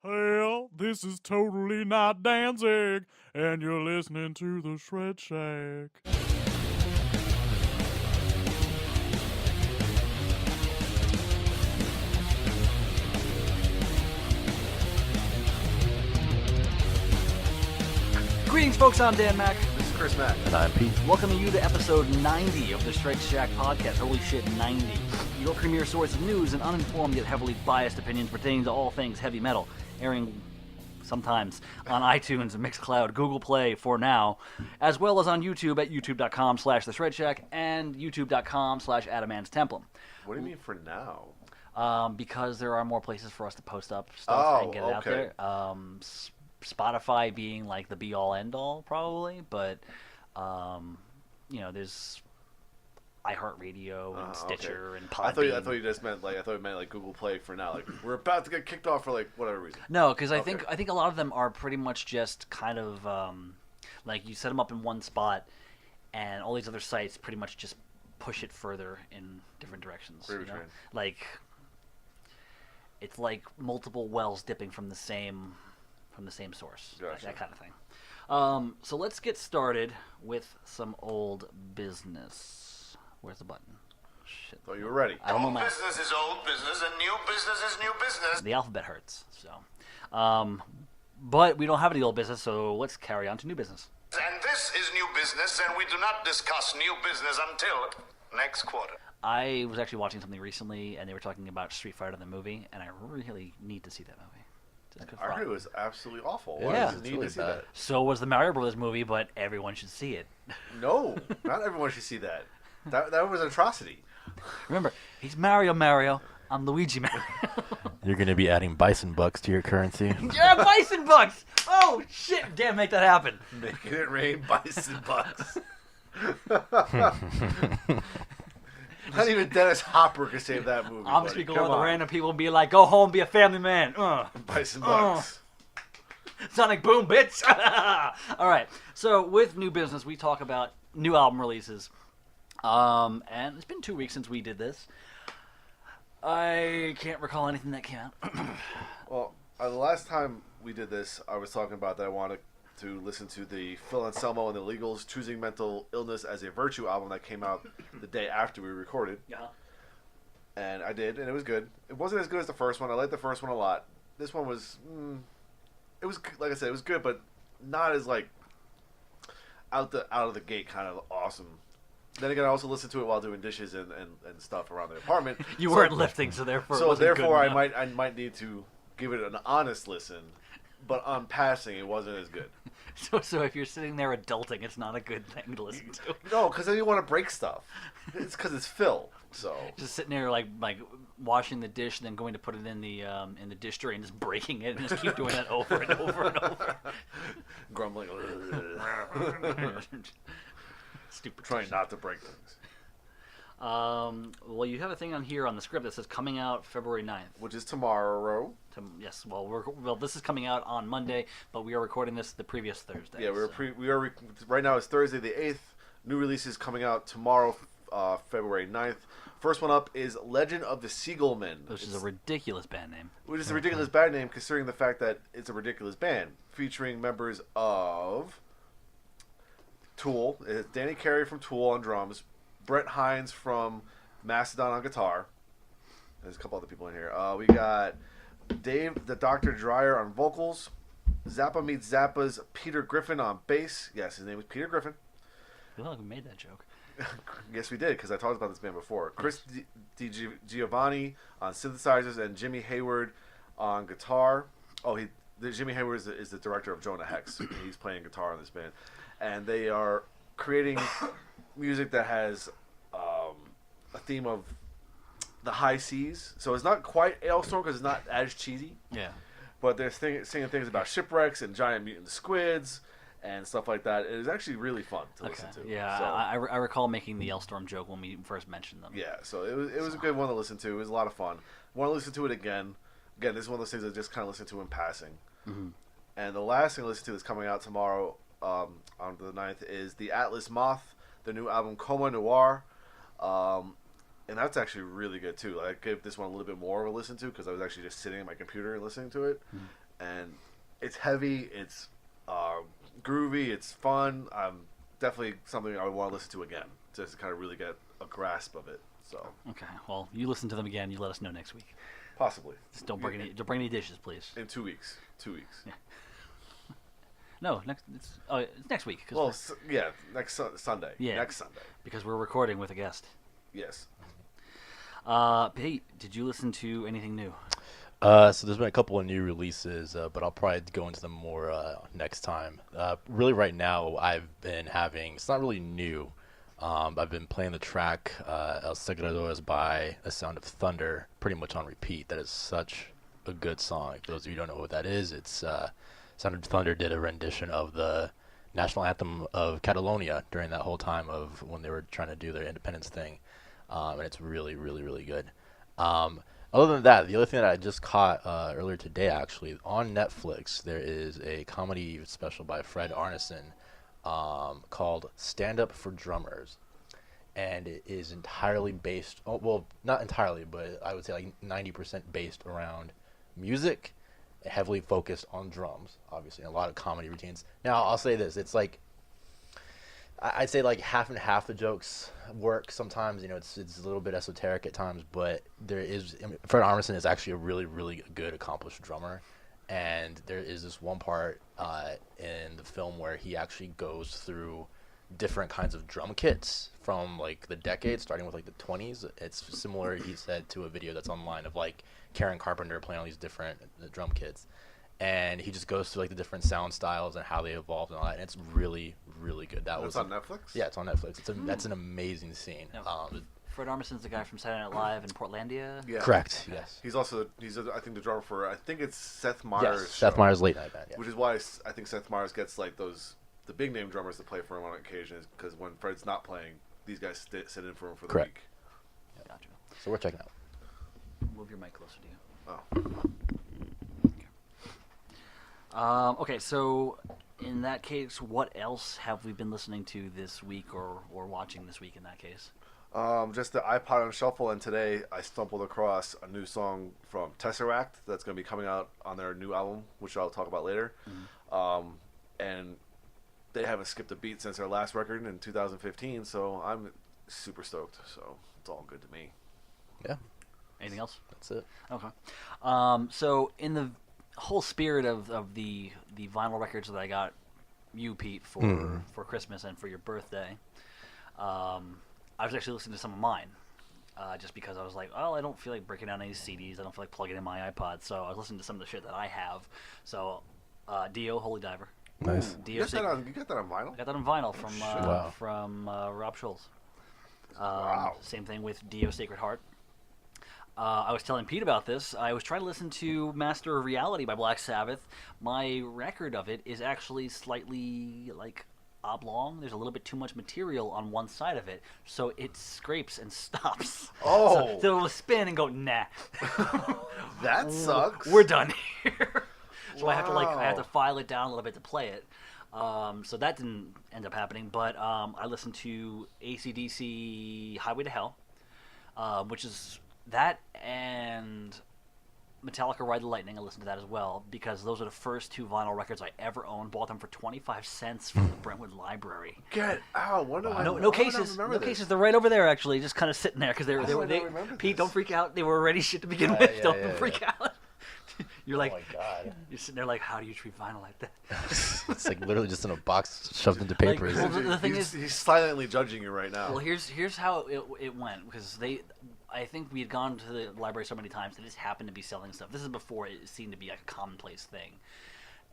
Hell, this is totally not Danzig, and you're listening to the Shred Shack. Greetings, folks. I'm Dan Mack. This is Chris Mack. And I'm Pete. Welcoming you to episode 90 of the Shred Shack podcast. Holy shit, 90. Your premier source of news and uninformed yet heavily biased opinions pertaining to all things heavy metal. Airing sometimes on iTunes, Mixcloud, Google Play for now, as well as on YouTube at youtube.com/The Shred Shack and youtube.com/Adamant's What do you mean for now? Because there are more places for us to post up stuff and get it out okay. there. Spotify being like the be-all, end-all, probably, but there's iHeartRadio and Stitcher and Podbean. I thought you just meant like Google Play for now. Like we're about to get kicked off for like whatever reason. No, because I think a lot of them are pretty much just kind of like you set them up in one spot, and all these other sites pretty much just push it further in different directions. Like it's like multiple wells dipping from the same source, gotcha. That kind of thing. So let's get started with some old business. Where's the button? Shit. Thought you were ready. I don't know Old business is old business, and new business is new business. The alphabet hurts. So, but we don't have any old business, so let's carry on to new business. And this is new business, and we do not discuss new business until next quarter. I was actually watching something recently, and they were talking about Street Fighter the movie, and I really need to see that movie. I heard it was absolutely awful. Yeah. Why need to see that? So was the Mario Brothers movie, but everyone should see it. No, not everyone should see that. That was an atrocity. Remember, he's Mario. I'm Luigi Mario. You're going to be adding bison bucks to your currency. Yeah, bison bucks! Oh, shit! Damn, make that happen. Making it rain bison bucks. Not even Dennis Hopper could save that movie. I'm just buddy. going Come to the on. random people and be like, go home, be a family man. Bison bucks. Sonic Boom, bitch! Alright, so with new business, we talk about new album releases. And it's been 2 weeks since we did this. I can't recall anything that came out. Well, the last time we did this, I was talking about that I wanted to listen to the Phil Anselmo and the Legals' Choosing Mental Illness as a Virtue album that came out the day after we recorded. Yeah. And I did, and it was good. It wasn't as good as the first one. I liked the first one a lot. This one was, it was, like I said, it was good, but not as, like, out of the gate kind of awesome. Then again, I also listened to it while doing dishes and stuff around the apartment. You weren't lifting, so therefore it wasn't therefore good enough. I might need to give it an honest listen, but on passing, it wasn't as good. So if you're sitting there adulting, it's not a good thing to listen to. No, because then you want to break stuff. It's because it's Phil. So just sitting there like washing the dish, and then going to put it in the dish tray and just breaking it, and just keep doing that over and over and over. Grumbling. Stupid. Trying not to break things. Well, you have a thing on here on the script that says coming out February 9th. Which is tomorrow. Yes, well, this is coming out on Monday, but we are recording this the previous Thursday. Yeah, right now it's Thursday the 8th. New releases coming out tomorrow, February 9th. First one up is Legend of the Seagullmen. Which is a ridiculous band name. Which is a ridiculous band name considering the fact that it's a ridiculous band. Featuring members of Tool. It's Danny Carey from Tool on drums. Brett Hines from Mastodon on guitar. There's a couple other people in here. We got Dave the Dr. Dreyer on vocals. Zappa Meets Zappa's Peter Griffin on bass. Yes, his name is Peter Griffin. I feel like we made that joke. Yes, we did, because I talked about this band before. Chris Giovanni on synthesizers and Jimmy Hayward on guitar. Jimmy Hayward is the director of Jonah Hex. He's playing guitar on this band. And they are creating music that has a theme of the high seas. So it's not quite Ailstorm because it's not as cheesy. Yeah. But they're singing things about shipwrecks and giant mutant squids and stuff like that. It is actually really fun to listen to. Yeah, so, I recall making the Ailstorm joke when we first mentioned them. Yeah, so it was a good one to listen to. It was a lot of fun. Want to listen to it again. Again, this is one of those things I just kind of listen to in passing. Mm-hmm. And the last thing to listen to that's coming out tomorrow on the 9th is The Atlas Moth, the new album Coma Noir. And that's actually really good too. Like, I gave this one a little bit more of a listen to because I was actually just sitting at my computer and listening to it. And it's heavy, it's groovy, it's fun. Definitely something I would want to listen to again, just to kind of really get a grasp of it. So Okay. Well, you listen to them again. You let us know next week. possibly Just don't bring any dishes, please. in 2 weeks. 2 weeks. Yeah. No, it's next week. Well, next Sunday. Yeah. Next Sunday. Because we're recording with a guest. Yes. Pete, did you listen to anything new? So there's been a couple of new releases, but I'll probably go into them more next time. Really, right now, I've been having, it's not really new. I've been playing the track El Caballeros by The Sound of Thunder pretty much on repeat. That is such a good song. For those of you who don't know what that is, it's Sound of Thunder did a rendition of the national anthem of Catalonia during that whole time of when they were trying to do their independence thing. And it's really, really, really good. Other than that, the other thing that I just caught earlier today, actually, on Netflix, there is a comedy special by Fred Armisen called Stand Up for Drummers. And it is entirely based, well, not entirely, but I would say like 90% based around music, heavily focused on drums, obviously, and a lot of comedy routines. Now, I'll say this, it's like, I'd say like half and half the jokes work sometimes. You know, it's a little bit esoteric at times, but Fred Armisen is actually a really, really good, accomplished drummer. And there is this one part in the film where he actually goes through different kinds of drum kits from like the decades, starting with like the 20s. It's similar, he said, to a video that's online of like Karen Carpenter playing all these different drum kits. And he just goes through like the different sound styles and how they evolved and all that. And it's really, really good. It's on Netflix? Yeah, it's on Netflix. That's an amazing scene. No. Fred Armisen's the guy from Saturday Night Live in Portlandia. Yeah. Correct. Yes. He's also I think the drummer for it's Seth Meyers' Yes, Seth Meyers' late night band. Yeah. Which is why I think Seth Meyers gets like the big name drummers to play for him on occasion, is because when Fred's not playing, these guys sit in for him for the Correct. week. Yeah. Gotcha. So we're checking out. Move your mic closer to you. Oh. Okay, so in that case, what else have we been listening to this week or watching this week in that case? Just the iPod on shuffle, and today I stumbled across a new song from Tesseract that's going to be coming out on their new album, which I'll talk about later. And they haven't skipped a beat since their last record in 2015, so I'm super stoked. So it's all good to me. Yeah. Anything else? That's it. Okay. So in the whole spirit of the vinyl records that I got you, Pete, for Christmas and for your birthday, I was actually listening to some of mine, just because I was like, oh, I don't feel like breaking down any CDs. I don't feel like plugging in my iPod. So I was listening to some of the shit that I have. So Dio, Holy Diver. Nice. You got that on vinyl? I got that on vinyl from Wow. from Rob Schulz. Wow. Same thing with Dio, Sacred Heart. I was telling Pete about this. I was trying to listen to Master of Reality by Black Sabbath. My record of it is actually slightly like oblong. There's a little bit too much material on one side of it, so it scrapes and stops. Oh. So it'll spin and go, nah. That sucks. We're done here. So I have to Wow. file it down a little bit to play it. So that didn't end up happening. But I listened to AC/DC Highway to Hell, which is that, and Metallica Ride the Lightning. I listened to that as well because those are the first two vinyl records I ever owned. Bought them for 25 cents from the Brentwood Library. Get out. No cases. No cases. They're right over there, actually, just kind of sitting there because they were. Pete, don't freak out. They were already shit to begin with. Don't freak out. You're like, oh my God. You're sitting there like, how do you treat vinyl like that? It's like literally just in a box shoved into paper. Well, the thing is, he's silently judging you right now. well, here's how it went, because I think we had gone to the library so many times they just happened to be selling stuff. This is before it seemed to be like a commonplace thing,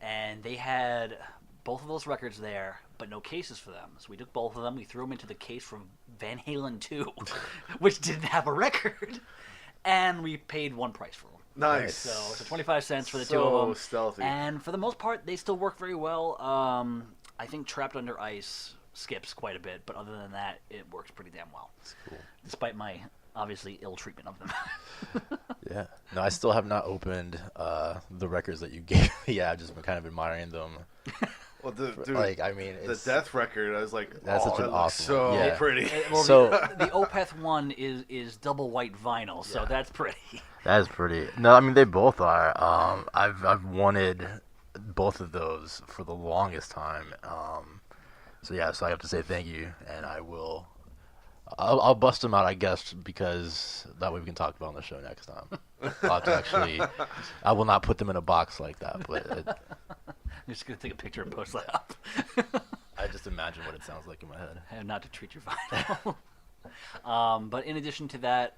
and they had both of those records there, but no cases for them. So we took both of them, we threw them into the case from Van Halen 2, which didn't have a record, and we paid one price for them. Nice. So 25 cents for the So two of them. stealthy. And for the most part, they still work very well. I think Trapped Under Ice skips quite a bit, but other than that, it works pretty damn well. That's cool. Despite my obviously ill treatment of them. Yeah. No, I still have not opened the records that you gave me. Yeah, I've just been kind of admiring them Well, dude, Like, I mean, the it's, death record. I was like, That's oh, such an that looks awesome so one. Yeah. pretty. Well, So- the Opeth one is double white vinyl, so Yeah. that's pretty. That is pretty. No, I mean they both are. I've wanted both of those for the longest time. So yeah, so I have to say thank you, and I will. I'll bust them out, I guess, because that way we can talk about it on the show next time. I'll have to actually. I will not put them in a box like that, but I'm just gonna take a picture and post that up. I just imagine what it sounds like in my head. And not to treat your vinyl. But in addition to that,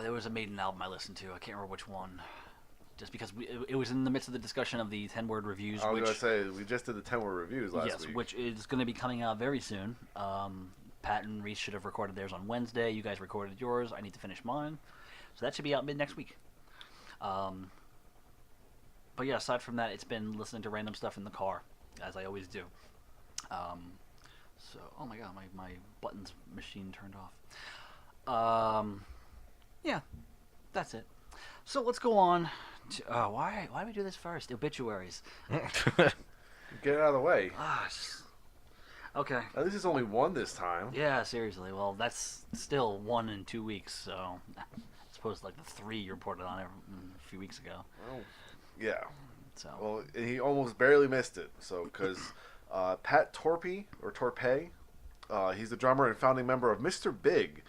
there was a Maiden album I listened to. I can't remember which one. Just because it was in the midst of the discussion of the 10-word reviews. I was going to say, we just did the 10-word reviews last yes, week. which is going to be coming out very soon. Pat and Reese should have recorded theirs on Wednesday. You guys recorded yours. I need to finish mine. So that should be out mid-next week. But yeah, aside from that, it's been listening to random stuff in the car, as I always do. So, oh my god, my buttons machine turned off. Yeah, that's it. So let's go on to, why do we do this first? Obituaries. Get it out of the way. Okay. At least it's only one this time. Yeah, seriously. Well, that's still 1 in 2 weeks, so I suppose like the 3 you reported on a few weeks ago. Well, yeah. So. Well, he almost barely missed it. So, because Pat Torpey, he's the drummer and founding member of Mr. Big.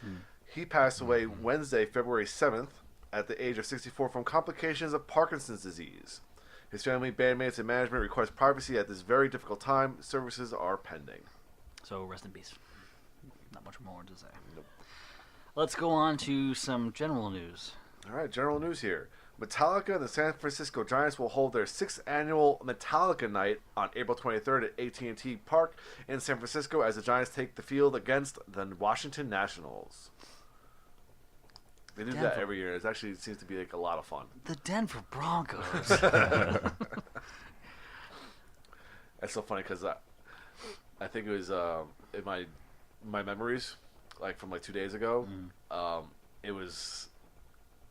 He passed away Wednesday, February 7th, at the age of 64 from complications of Parkinson's disease. His family, bandmates, and management request privacy at this very difficult time. Services are pending. So rest in peace. Not much more to say. Nope. Let's go on to some general news. All right, general news here. Metallica and the San Francisco Giants will hold their 6th annual Metallica Night on April 23rd at AT&T Park in San Francisco as the Giants take the field against the Washington Nationals. They do that Denver. every year. It actually seems to be like a lot of fun. The Denver Broncos. That's so funny because I think it was in my memories, like from like 2 days ago. It was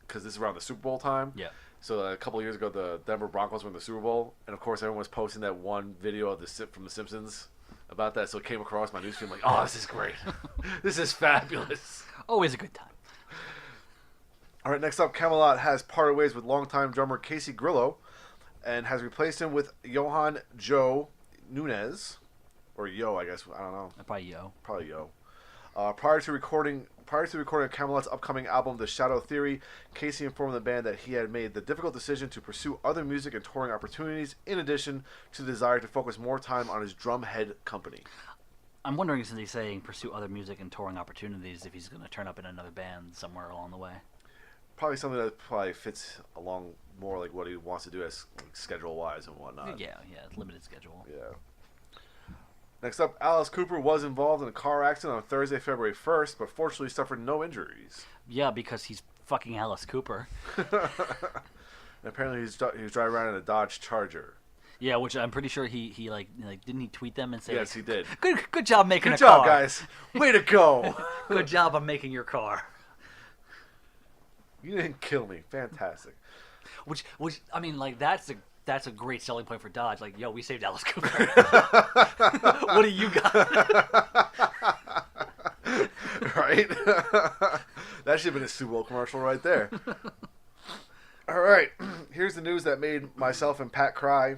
because this is around the Super Bowl time. Yeah. So a couple of years ago, the Denver Broncos were in the Super Bowl, and of course everyone was posting that one video of from The Simpsons about that. So it came across my newsfeed. I'm like, oh, this is great. This is fabulous. Always a good time. All right, next up, Kamelot has parted ways with longtime drummer Casey Grillo and has replaced him with Johan Joe Nunez, or Yo, I guess. I don't know. Probably Yo. Probably Yo. Prior to recording Kamelot's upcoming album, The Shadow Theory, Casey informed the band that he had made the difficult decision to pursue other music and touring opportunities, in addition to the desire to focus more time on his drumhead company. I'm wondering, since he's saying pursue other music and touring opportunities, if he's going to turn up in another band somewhere along the way. Probably something that probably fits along more like what he wants to do as like, schedule-wise and whatnot. Yeah, limited schedule. Yeah. Next up, Alice Cooper was involved in a car accident on Thursday, February 1st, but fortunately suffered no injuries. Yeah, because he's fucking Alice Cooper. And apparently he was driving around in a Dodge Charger. Yeah, which I'm pretty sure he didn't he tweet them and say, Yes, he did. Good job making Good a car. job, guys. Way to go. Good job on making your car. You didn't kill me. Fantastic. Which I mean, like that's a great selling point for Dodge. Like, yo, we saved Alice Cooper. What do you got? Right? That should have been a Super Bowl commercial right there. All right. Here's the news that made myself and Pat cry.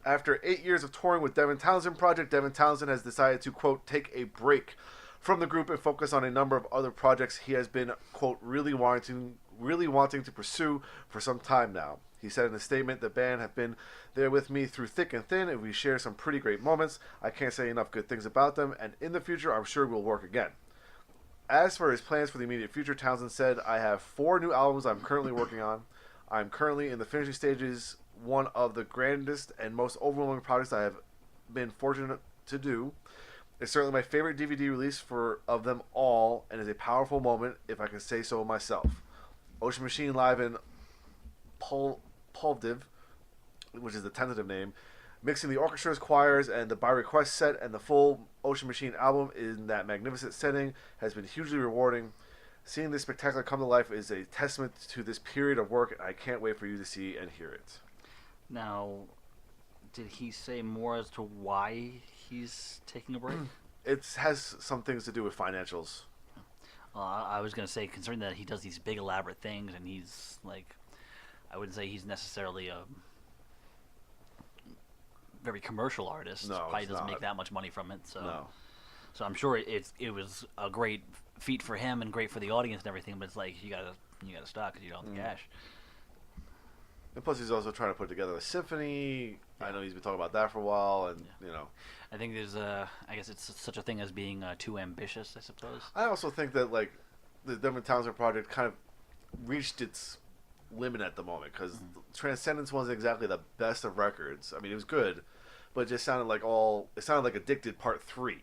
After 8 years of touring with Devin Townsend Project, Devin Townsend has decided to, quote, take a break from the group and focus on a number of other projects he has been, quote, really wanting to pursue for some time now. He said in a statement, the band have been there with me through thick and thin, and we share some pretty great moments. I can't say enough good things about them, and in the future, I'm sure we'll work again. As for his plans for the immediate future, Townsend said, I have 4 new albums I'm currently working on. I'm currently in the finishing stages, one of the grandest and most overwhelming projects I have been fortunate to do. It's certainly my favorite DVD release of them all, and is a powerful moment, if I can say so myself. Ocean Machine live in Plovdiv, which is the tentative name, mixing the orchestras, choirs, and the by request set, and the full Ocean Machine album in that magnificent setting has been hugely rewarding. Seeing this spectacular come to life is a testament to this period of work, and I can't wait for you to see and hear it. Now, Did he say more as to why he's taking a break? It has some things to do with financials. I was going to say, considering that he does these big elaborate things, and he's like, I wouldn't say he's necessarily a very commercial artist. No, Probably it's doesn't not. make that much money from it. So, No. so I'm sure it was a great feat for him and great for the audience and everything. But it's like you gotta stop because you don't have the cash. And plus, he's also trying to put together a symphony. I know he's been talking about that for a while, and I think there's I guess it's such a thing as being too ambitious, I suppose. I also think that like the Devin Townsend project kind of reached its limit at the moment because Transcendence wasn't exactly the best of records. I mean, it was good, but it just sounded like Addicted Part 3,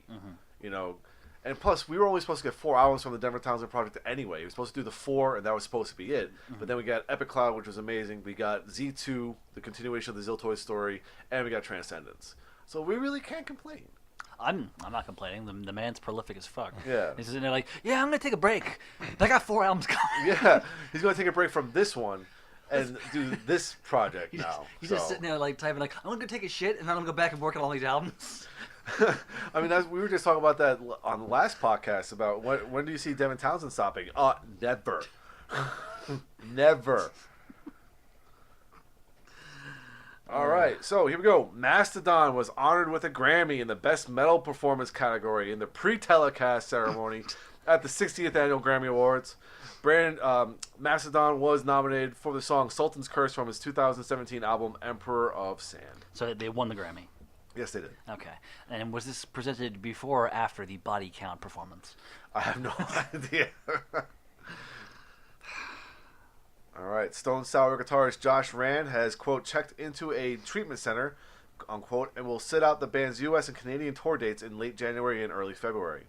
And plus, we were only supposed to get 4 albums from the Devin Townsend project anyway. We were supposed to do the 4, and that was supposed to be it. But then we got Epic Cloud, which was amazing. We got Z2, the continuation of the Ziltoy story, and we got Transcendence. So we really can't complain. I'm not complaining. The man's prolific as fuck. Yeah. He's sitting there like, I'm gonna take a break. But I got 4 albums coming. Yeah, he's going to take a break from this one and do this project now. He's just sitting there like typing like, I'm gonna go take a shit, and then I'm gonna go back and work on all these albums. I mean, we were just talking about that on the last podcast about when do you see Devin Townsend stopping? Never. Never. All right, so here we go. Mastodon was honored with a Grammy in the Best Metal Performance category in the pre-telecast ceremony at the 60th Annual Grammy Awards. Mastodon was nominated for the song Sultan's Curse from his 2017 album Emperor of Sand. So they won the Grammy. Yes, they did. Okay. And was this presented before or after the Body Count performance? I have no idea. All right. Stone Sour guitarist Josh Rand has, quote, checked into a treatment center, unquote, and will sit out the band's U.S. and Canadian tour dates in late January and early February.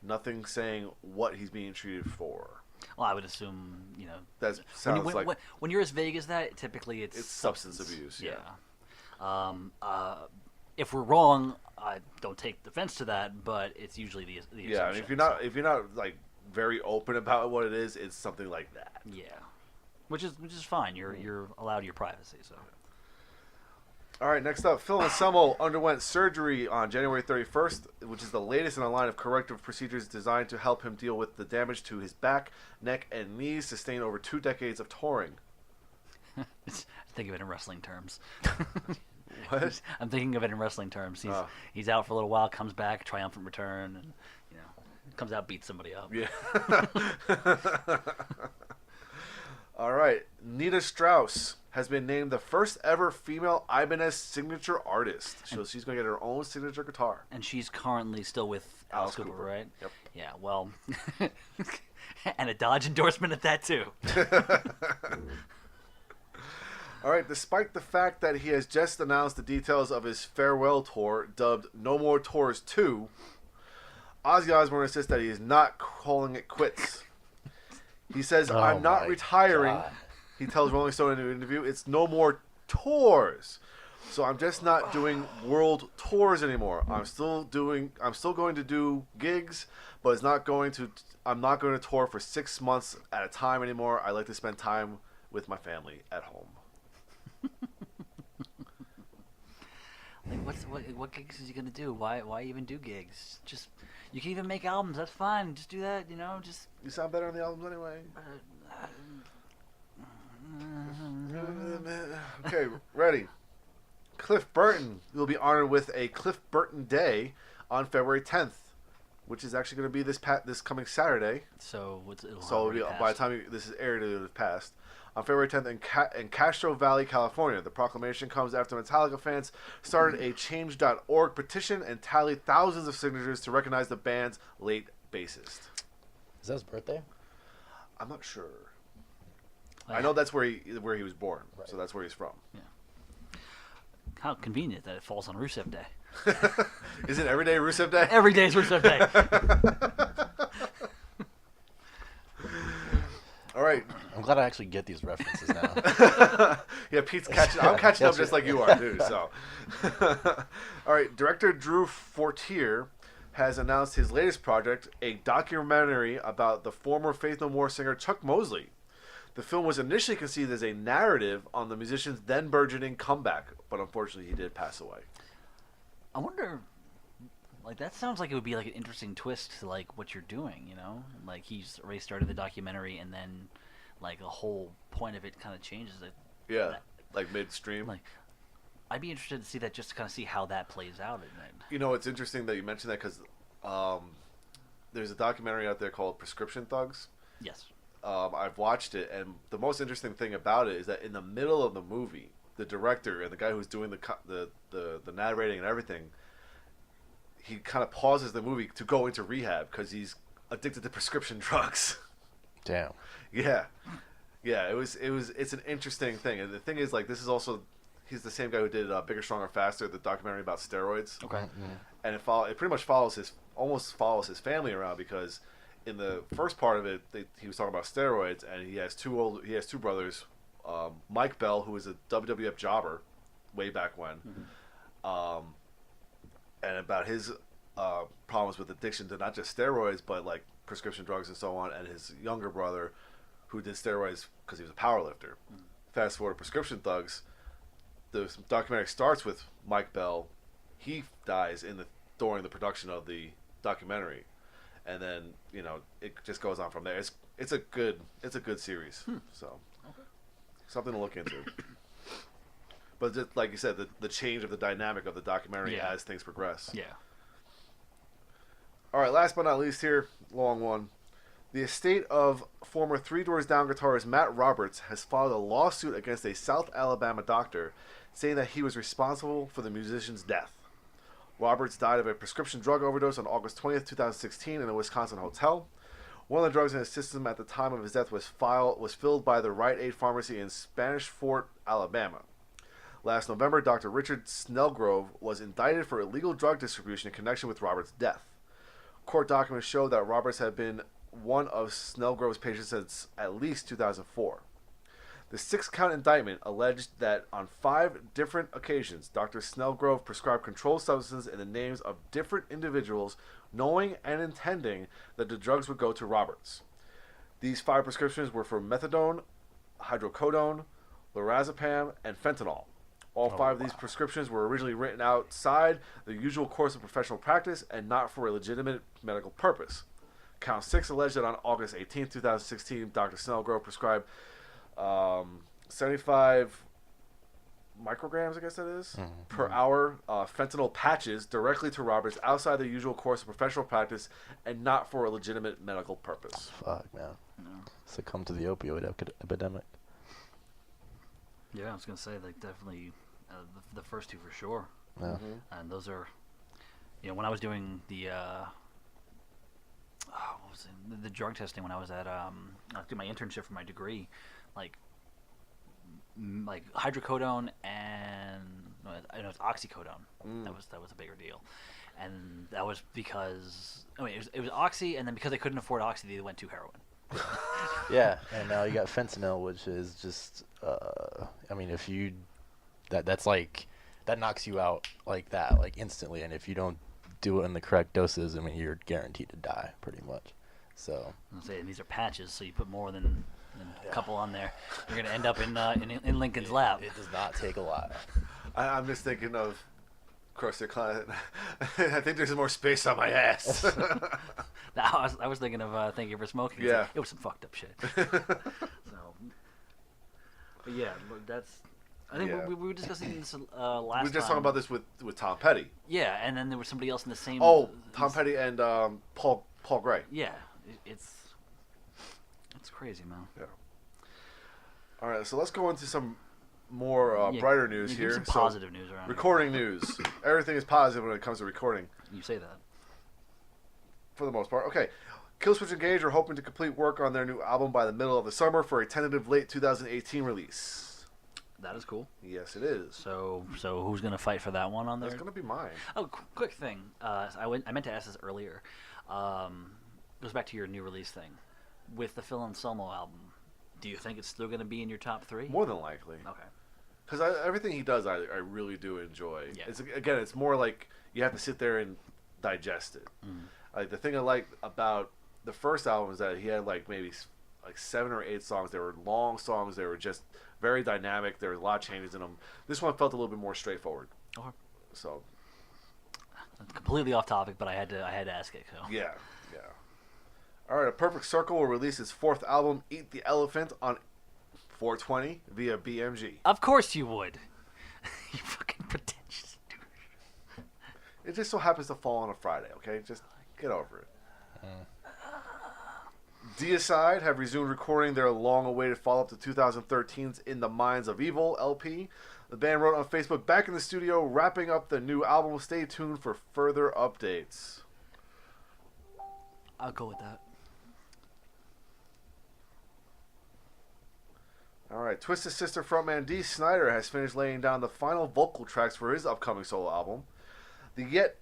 Nothing saying what he's being treated for. Well, I would assume, That sounds when you're as vague as that, typically it's substance abuse. Yeah. If we're wrong, I don't take offense to that, but it's usually the Yeah, I assumption. mean, if you're not like very open about what it is, it's something like that. Yeah, which is fine. You're allowed your privacy. So. All right, next up, Phil Anselmo underwent surgery on January 31st, which is the latest in a line of corrective procedures designed to help him deal with the damage to his back, neck, and knees sustained over 2 decades of touring. Think of it in wrestling terms. What? I'm thinking of it in wrestling terms. He's out for a little while, comes back, triumphant return, and comes out, beats somebody up. Yeah. All right. Nita Strauss has been named the first ever female Ibanez signature artist. So she's going to get her own signature guitar. And she's currently still with Alice Cooper, right? Yep. Yeah, well, and a Dodge endorsement at that, too. All right, despite the fact that he has just announced the details of his farewell tour, dubbed No More Tours 2, Ozzy Osbourne insists that he is not calling it quits. He says, I'm not retiring. God. He tells Rolling Stone in an interview, it's no more tours. So I'm just not doing world tours anymore. I'm still going to do gigs, but I'm not going to tour for 6 months at a time anymore. I like to spend time with my family at home. Like what gigs is he gonna do? Why even do gigs? Just you can even make albums. That's fine. Just do that. Just. You sound better on the albums anyway. Okay, ready. Cliff Burton will be honored with a Cliff Burton Day on February 10th, which is actually going to be this coming Saturday. So So by the time this is aired, it will have passed. On February 10th in Castro Valley, California. The proclamation comes after Metallica fans started a Change.org petition and tallied thousands of signatures to recognize the band's late bassist. Is that his birthday? I'm not sure. I know that's where he was born, right. So that's where he's from. Yeah. How convenient that it falls on Rusev Day. Is it every day Rusev Day? Every day is Rusev Day. All right. I'm glad I actually get these references now. Yeah, Pete's catching. I'm catching up just like you are, dude. So, all right. Director Drew Fortier has announced his latest project, a documentary about the former Faith No More singer Chuck Mosley. The film was initially conceived as a narrative on the musician's then burgeoning comeback, but unfortunately he did pass away. I wonder, like, that sounds like it would be like an interesting twist to like what you're doing, you know? Like he's already started the documentary, and then like the whole point of it kind of changes it. Yeah, like midstream. Like, I'd be interested to see that, just to kind of see how that plays out. You know, it's interesting that you mentioned that because there's a documentary out there called Prescription Thugs. Yes. I've watched it, and the most interesting thing about it is that in the middle of the movie, the director and the guy who's doing the narrating and everything, he kind of pauses the movie to go into rehab because he's addicted to prescription drugs. Damn. Yeah. It's an interesting thing, and the thing is, like, this is also, he's the same guy who did Bigger, Stronger, Faster, the documentary about steroids. Okay. And it pretty much almost follows his family around, because in the first part of it, he was talking about steroids, and he has two brothers, Mike Bell, who was a WWF jobber way back when, and about his problems with addiction to not just steroids but like prescription drugs and so on, and his younger brother who did steroids because he was a powerlifter. Fast forward to Prescription Thugs, the documentary starts with Mike Bell. He dies during the production of the documentary, and then it just goes on from there. It's a good series. So something to look into. But just, like you said, the change of the dynamic of the documentary as things progress. Yeah. All right, last but not least here, long one. The estate of former Three Doors Down guitarist Matt Roberts has filed a lawsuit against a South Alabama doctor, saying that he was responsible for the musician's death. Roberts died of a prescription drug overdose on August 20th, 2016 in a Wisconsin hotel. One of the drugs in his system at the time of his death was filled by the Rite Aid Pharmacy in Spanish Fort, Alabama. Last November, Dr. Richard Snellgrove was indicted for illegal drug distribution in connection with Roberts' death. Court documents show that Roberts had been one of Snellgrove's patients since at least 2004. The 6-count indictment alleged that on 5 different occasions, Dr. Snellgrove prescribed controlled substances in the names of different individuals, knowing and intending that the drugs would go to Roberts. These 5 prescriptions were for methadone, hydrocodone, lorazepam, and fentanyl. All 5 of these prescriptions were originally written outside the usual course of professional practice and not for a legitimate medical purpose. Count 6 alleged that on August 18, 2016, Dr. Snellgrove prescribed 75 micrograms, I guess that is, per hour fentanyl patches directly to Roberts outside the usual course of professional practice and not for a legitimate medical purpose. Fuck, man. Succumb to the opioid epidemic. Yeah, I was gonna say, like, definitely the first 2 for sure. Yeah. And those are, when I was doing the what was it? The drug testing when I was at I did my internship for my degree, like hydrocodone and I know it's oxycodone. That was a bigger deal, and that was because it was oxy, and then because they couldn't afford oxy, they went to heroin. Yeah, and now you got fentanyl, which is just if you that's like that knocks you out like that, like instantly, and if you don't do it in the correct doses, you're guaranteed to die pretty much. So I'm saying these are patches, so you put more than a couple on there, you're gonna end up in Lincoln's lap. It does not take a lot. I'm just thinking of Crusher Client. I think there's more space on my ass. I was thinking of Thank You for Smoking. Yeah. It was some fucked up shit. But yeah, that's. I think we were discussing this last time. We were just talking about this with Tom Petty. Yeah, and then there was somebody else in the same. Oh, Tom Petty and Paul Gray. Yeah, it's crazy, man. Yeah. All right, so let's go into some more brighter news here. Some positive news around recording news. Everything is positive when it comes to recording. You say that. For the most part. Okay. Killswitch Engage are hoping to complete work on their new album by the middle of the summer for a tentative late 2018 release. That is cool. Yes, it is. So who's gonna fight for that one on there? That's gonna be mine. Oh, quick thing. I meant to ask this earlier. Goes back to your new release thing. With the Phil Anselmo album, do you think it's still gonna be in your top 3? More than likely. Okay. Because everything he does, I really do enjoy. Yeah. It's more like you have to sit there and digest it. Like the thing I like about the first album is that he had like maybe like 7 or 8 songs. They were long songs. They were just very dynamic. There were a lot of changes in them. This one felt a little bit more straightforward. Okay. So, Completely off topic, but I had to ask it. So. yeah. All right, A Perfect Circle will release its 4th album, Eat the Elephant, on 4/20 via BMG. Of course you would. You fucking pretentious douche. It just so happens to fall on a Friday, okay? Just get over it. Deicide have resumed recording their long-awaited follow-up to 2013's In the Minds of Evil LP. The band wrote on Facebook, back in the studio, wrapping up the new album. Stay tuned for further updates. I'll go with that. All right, Twisted Sister frontman Dee Snider has finished laying down the final vocal tracks for his upcoming solo album. The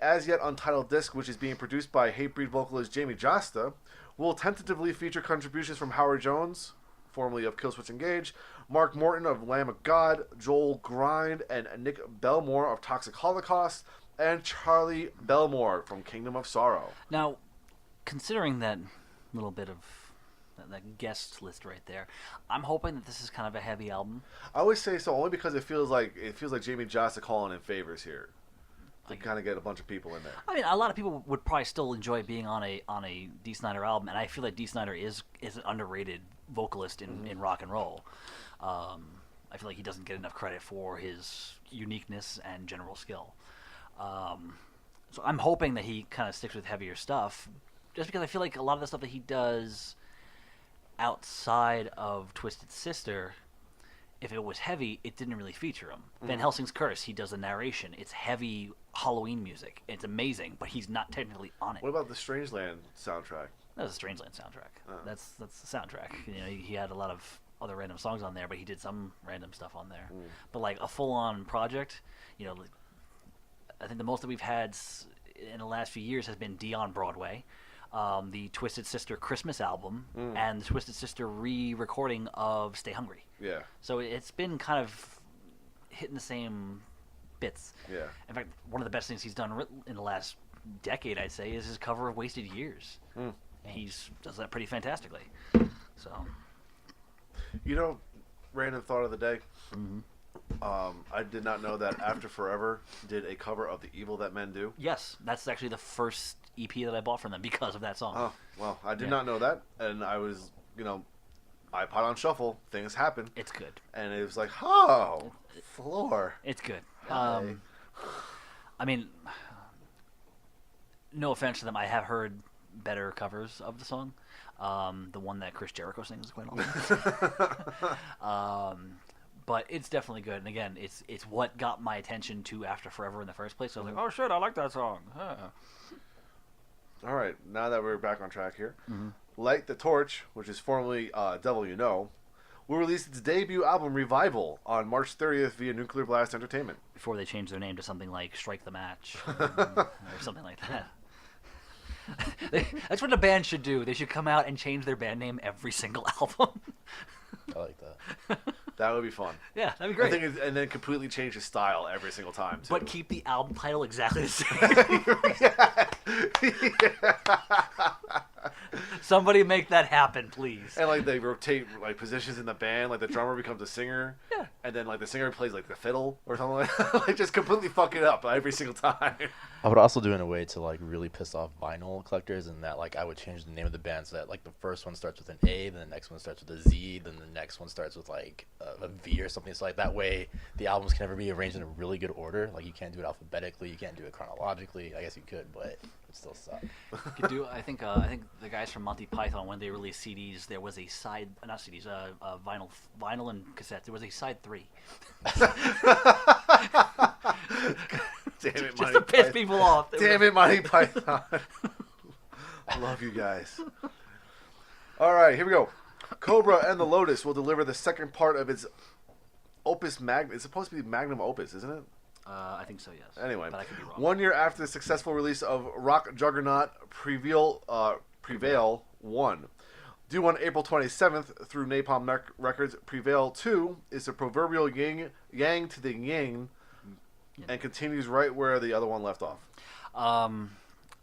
as yet untitled disc, which is being produced by Hatebreed vocalist Jamie Jasta, will tentatively feature contributions from Howard Jones, formerly of Killswitch Engage, Mark Morton of Lamb of God, Joel Grind, and Nick Belmore of Toxic Holocaust, and Charlie Belmore from Kingdom of Sorrow. Now, considering that little bit of that guest list right there, I'm hoping that this is kind of a heavy album. I always say so only because it feels like Jamie Jasta calling in favors here. To kind of get a bunch of people in there. I mean, a lot of people would probably still enjoy being on a Dee Snider album, and I feel like Dee Snider is an underrated vocalist in rock and roll. I feel like he doesn't get enough credit for his uniqueness and general skill. So I'm hoping that he kind of sticks with heavier stuff, just because I feel like a lot of the stuff that he does outside of Twisted Sister, if it was heavy, it didn't really feature him. Van Helsing's Curse, he does the narration. It's heavy Halloween music. It's amazing, but he's not technically on it. What about the Strangeland soundtrack? That was a Strangeland soundtrack. That's the soundtrack. You know, he had a lot of other random songs on there, but he did some random stuff on there. But like a full-on project, you know, I think the most that we've had in the last few years has been Dee on Broadway, the Twisted Sister Christmas album, and the Twisted Sister re-recording of Stay Hungry. Yeah. So it's been kind of hitting the same bits. Yeah. In fact, one of the best things he's done in the last decade, I'd say, is his cover of Wasted Years. He does that pretty fantastically. So, you know, random thought of the day. I did not know that After Forever did a cover of The Evil That Men Do. yes, that's actually the first EP that I bought from them because of that song. Oh, well, I did not know that, and I was, iPod on shuffle, things happen, It's good. and it was like, oh, floor. It's good. Hi. I mean, no offense to them, I have heard better covers of the song. The one that Chris Jericho sings is quite awesome. But it's definitely good, and again, it's what got my attention to After Forever in the first place. So I was like, oh shit, I like that song. Huh. All right, now that we're back on track here, Light the Torch, which is formerly Devil You Know, will release its debut album Revival on March 30th via Nuclear Blast Entertainment. Before they change their name to something like Strike the Match or something like that. That's what a band should do. They should come out and change their band name every single album. I like that. That would be fun. Yeah, that'd be great. I think and then completely change his style every single time, too. But keep the album title exactly the same. Somebody make that happen, please. And like they rotate like positions in the band, like the drummer becomes a singer, and then like the singer plays like the fiddle or something like that. Like just completely fuck it up every single time. I would also do it in a way to like really piss off vinyl collectors, and that like I would change the name of the band so that like the first one starts with an A, then the next one starts with a Z, then the next one starts with like a V or something. So like that way the albums can never be arranged in a really good order. Like you can't do it alphabetically, you can't do it chronologically. I guess you could, but it still suck. You could do. I think the guys from Monty Python, when they released CDs, there was a side, not CDs, vinyl and cassettes. There was a side 3. Damn it, Just to piss people off. Damn it, Monty Python. I love you guys. All right, here we go. Kobra and the Lotus will deliver the second part of its opus magnum. It's supposed to be magnum opus, isn't it? I think so, yes. Anyway, but I could be wrong. 1 year after the successful release of rock juggernaut Prevail 1. Due on April 27th through Napalm Records, Prevail 2 is the proverbial yang to the yin and continues right where the other one left off.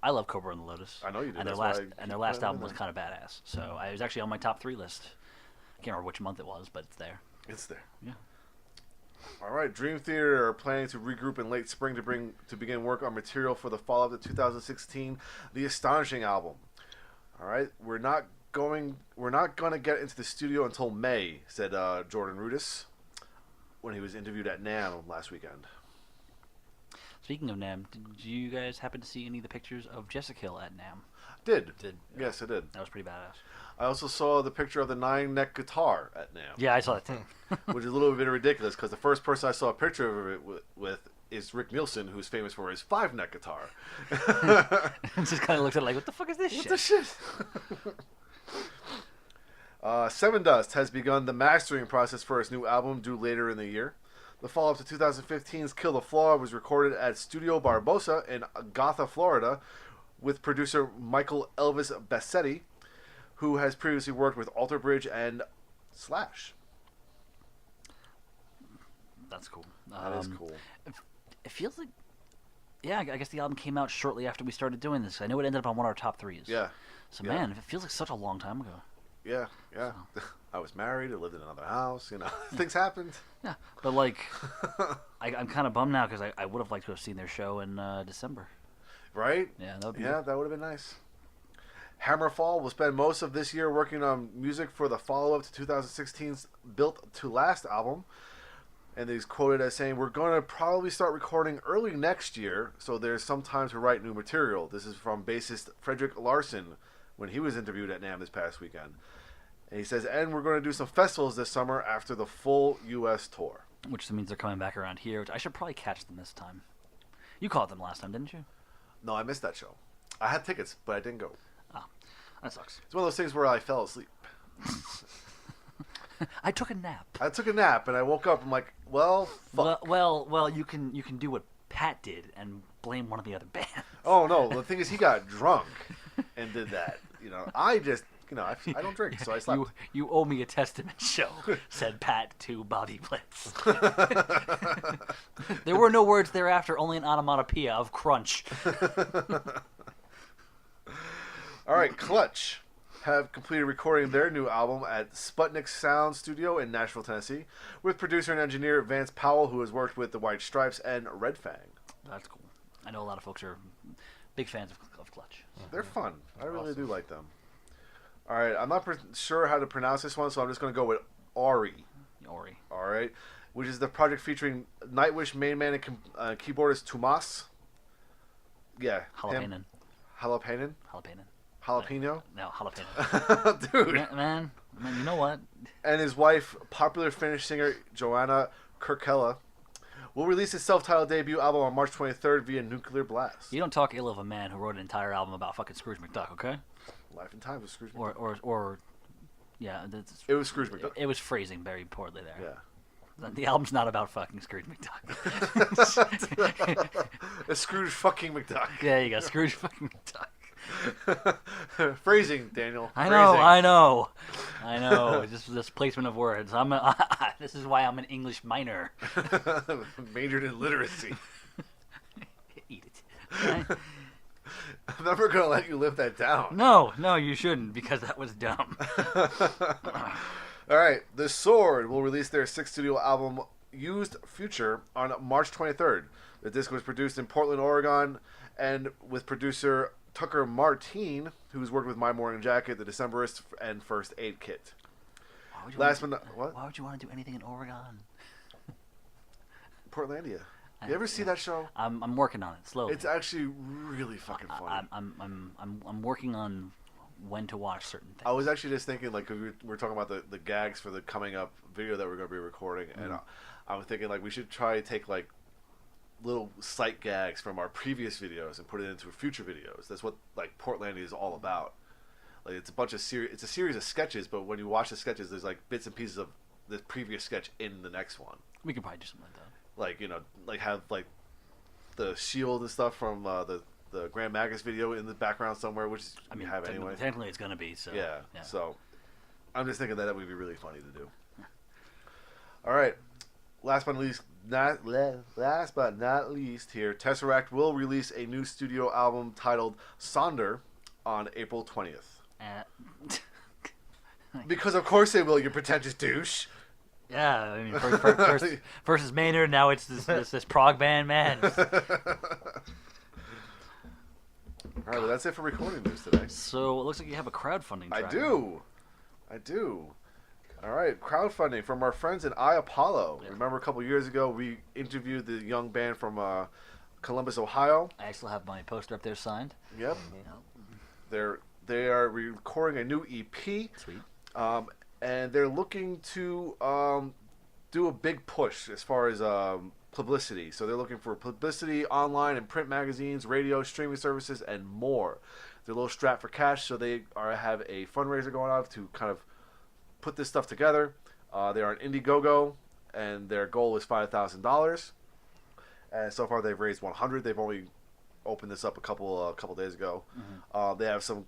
I love Kobra and the Lotus. I know you do. And their That's why last I keep and their last putting album them was in. kind of badass. So I was actually on my top 3 list. I can't remember which month it was, but it's there. It's there. Yeah. All right, Dream Theater are planning to regroup in late spring to begin work on material for the follow-up to 2016, The Astonishing album. All right, we're not going to get into the studio until May, said Jordan Rudess when he was interviewed at NAMM last weekend. Speaking of NAMM, did you guys happen to see any of the pictures of Jessica Hill at NAMM? Did. Did. Yes, I did. That was pretty badass. I also saw the picture of the 9-neck guitar at NAMM. Yeah, I saw that too. Which is a little bit ridiculous because the first person I saw a picture of it with is Rick Nielsen, who's famous for his 5-neck guitar. Just kind of looks at it like, what the fuck is this What shit? the shit? Sevendust has begun the mastering process for its new album due later in the year. The follow-up to 2015's Kill the Flaw was recorded at Studio Barbosa in Gotha, Florida, with producer Michael Elvis Bassetti, who has previously worked with Alter Bridge and Slash. That's cool. That is cool. It feels like, yeah, I guess the album came out shortly after we started doing this. I know it ended up on one of our top 3s. Yeah. So, Yeah. man, it feels like such a long time ago. Yeah. I was married. I lived in another house. Things happened. Yeah, but, like, I'm kind of bummed now because I would have liked to have seen their show in December. Right? Yeah, that would be that would have been nice. Hammerfall will spend most of this year working on music for the follow-up to 2016's Built to Last album. And he's quoted as saying, "We're going to probably start recording early next year, so there's some time to write new material." This is from bassist Frederick Larson when he was interviewed at NAMM this past weekend. And he says, "And we're going to do some festivals this summer after the full U.S. tour." Which means they're coming back around here, which I should probably catch them this time. You caught them last time, didn't you? No, I missed that show. I had tickets, but I didn't go. Oh, that sucks. It's one of those things where I fell asleep. I took a nap. I took a nap and I woke up. I'm like, well, fuck. Well, you can do what Pat did and blame one of the other bands. Oh no, the thing is, he got drunk and did that. I just, I don't drink, so I slept. You owe me a testament show, said Pat to Bobby Blitz. There were no words thereafter, only an onomatopoeia of crunch. All right, Clutch have completed recording their new album at Sputnik Sound Studio in Nashville, Tennessee, with producer and engineer Vance Powell, who has worked with the White Stripes and Red Fang. That's cool. I know a lot of folks are big fans of Clutch. They're fun. I really do like them. All right, I'm not sure how to pronounce this one, so I'm just going to go with Ori. Ori. All right, which is the project featuring Nightwish main man and keyboardist Tomas. Yeah. Jalapeno. Jalapeno? Jalapeno. Jalapeno? No, jalapeno. Dude. Man, you know what? And his wife, popular Finnish singer Joanna Kirkela, will release his self-titled debut album on March 23rd via Nuclear Blast. You don't talk ill of a man who wrote an entire album about fucking Scrooge McDuck, okay? Life and Times with Scrooge McDuck. Or yeah. It was Scrooge McDuck. It was phrasing very poorly there. Yeah. The album's not about fucking Scrooge McDuck. It's Scrooge fucking McDuck. There you go, Scrooge fucking McDuck. Phrasing, Daniel. I know. Just this placement of words. This is why I'm an English minor. Majored in literacy. Eat it. Right? I'm never going to let you live that down. No, you shouldn't, because that was dumb. All right. The Sword will release their 6th studio album, Used Future, on March 23rd. The disc was produced in Portland, Oregon, and with producer Tucker Martine, who's worked with My Morning Jacket, The Decemberists, and First Aid Kit. Why would you want to do anything in Oregon? Portlandia. You ever see that show? I'm working on it slowly. It's actually really fucking funny. I'm working on when to watch certain things. I was actually just thinking, like, 'cause we were talking about the gags for the coming up video that we're going to be recording, and I was thinking, like, we should try to take, like, little sight gags from our previous videos and put it into future videos. That's what, like, Portlandia is all about. Like, it's a bunch of it's a series of sketches, but when you watch the sketches, there's, like, bits and pieces of the previous sketch in the next one. We could probably do something like that. Like, like have, like, the shield and stuff from the Grand Magus video in the background somewhere, which we have anyway. Technically it's going to be, so. Yeah, so I'm just thinking that would be really funny to do. All right. last but not least here, Tesseract will release a new studio album titled Sonder on April 20th. Because of course they will, you pretentious douche. Yeah, I mean, first is Maynard, now it's this prog band, man. All right, well, that's it for recording news today. So it looks like you have a crowdfunding track. I do. All right, crowdfunding from our friends at iApollo. Yeah. Remember a couple years ago we interviewed the young band from Columbus, Ohio. I still have my poster up there signed. Yep. Yep. They are recording a new EP. Sweet. And they're looking to do a big push as far as publicity. So they're looking for publicity online and print magazines, radio, streaming services, and more. They're a little strapped for cash, so they have a fundraiser going on to kind of put this stuff together. They are an Indiegogo, and their goal is $5,000. And so far they've raised $100,000. They've only opened this up a couple days ago. Mm-hmm. They have some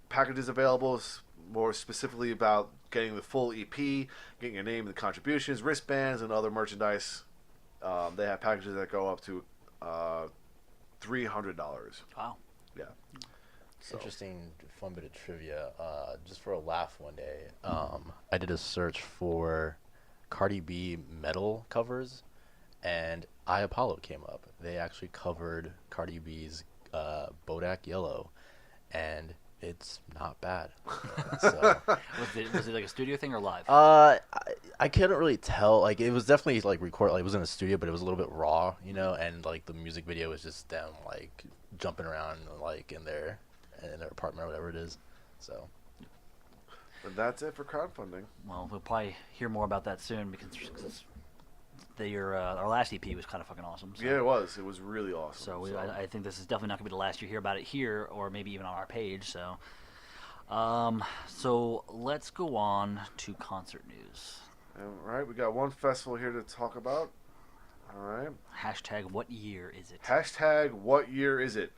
packages available, more specifically about getting the full EP, getting your name and the contributions, wristbands, and other merchandise. They have packages that go up to $300. Wow. Yeah. So. Interesting, fun bit of trivia. Just for a laugh one day, I did a search for Cardi B metal covers, and iApollo came up. They actually covered Cardi B's Bodak Yellow, and it's not bad. So, Was it like a studio thing or live? I couldn't really tell. Like, it was definitely like record. Like, it was in a studio, but it was a little bit raw, you know. And like the music video was just them like jumping around like in their apartment or whatever it is. So. And that's it for crowdfunding. Well, we'll probably hear more about that soon because our last EP was kind of fucking awesome. So. Yeah, it was. It was really awesome. So I think this is definitely not going to be the last you hear about it here, or maybe even on our page. So, so let's go on to concert news. All right, we got one festival here to talk about. All right. Hashtag what year is it? Hashtag what year is it?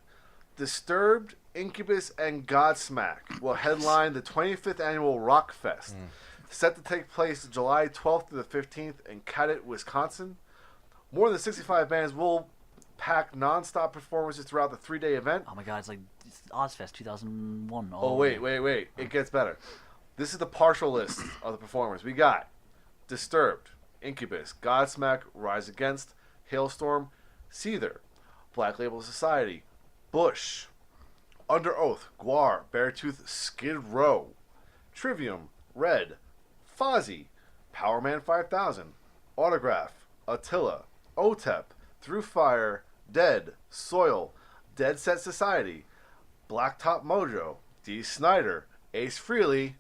Disturbed, Incubus, and Godsmack will headline the 25th annual Rock Fest. Set to take place July 12th to the 15th in Cadott, Wisconsin. More than 65 bands will pack non-stop performances throughout the 3-day event. Oh my god, it's Ozfest 2001. Oh, wait. It gets better. This is the partial list of the performers. We got Disturbed, Incubus, Godsmack, Rise Against, Hailstorm, Seether, Black Label Society, Bush, Under Oath, Guar, Beartooth, Skid Row, Trivium, Red, Fozzy, Powerman 5000, Autograph, Attila, OTEP, Through Fire, Dead, Soil, Dead Set Society, Blacktop Mojo, D. Snyder, Ace Frehley,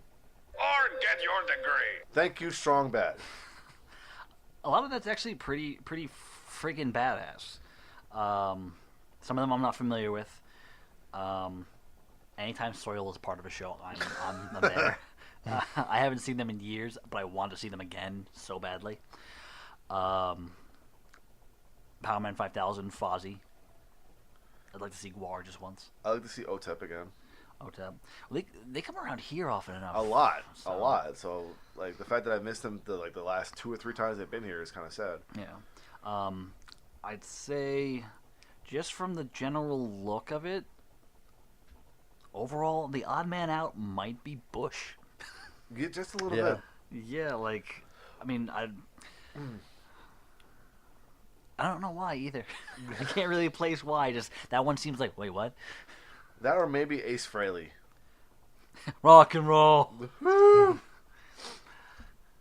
Or get your degree. Thank You Strong Bad. A lot of that's actually pretty friggin' badass. Some of them I'm not familiar with. Anytime Soil is part of a show, I'm there. I haven't seen them in years, but I want to see them again so badly. Powerman 5000, Fozzy. I'd like to see Guar just once. I'd like to see OTEP again. OTEP. Well, they come around here often enough. A lot. So, like, the fact that I missed them the last 2 or 3 times they've been here is kind of sad. Yeah. I'd say, just from the general look of it, overall, the odd man out might be Bush. Yeah, just a little bit. Yeah, like, I mean, I don't know why either. I can't really place why. Just that one seems like, wait, what? That or maybe Ace Frehley. Rock and roll. All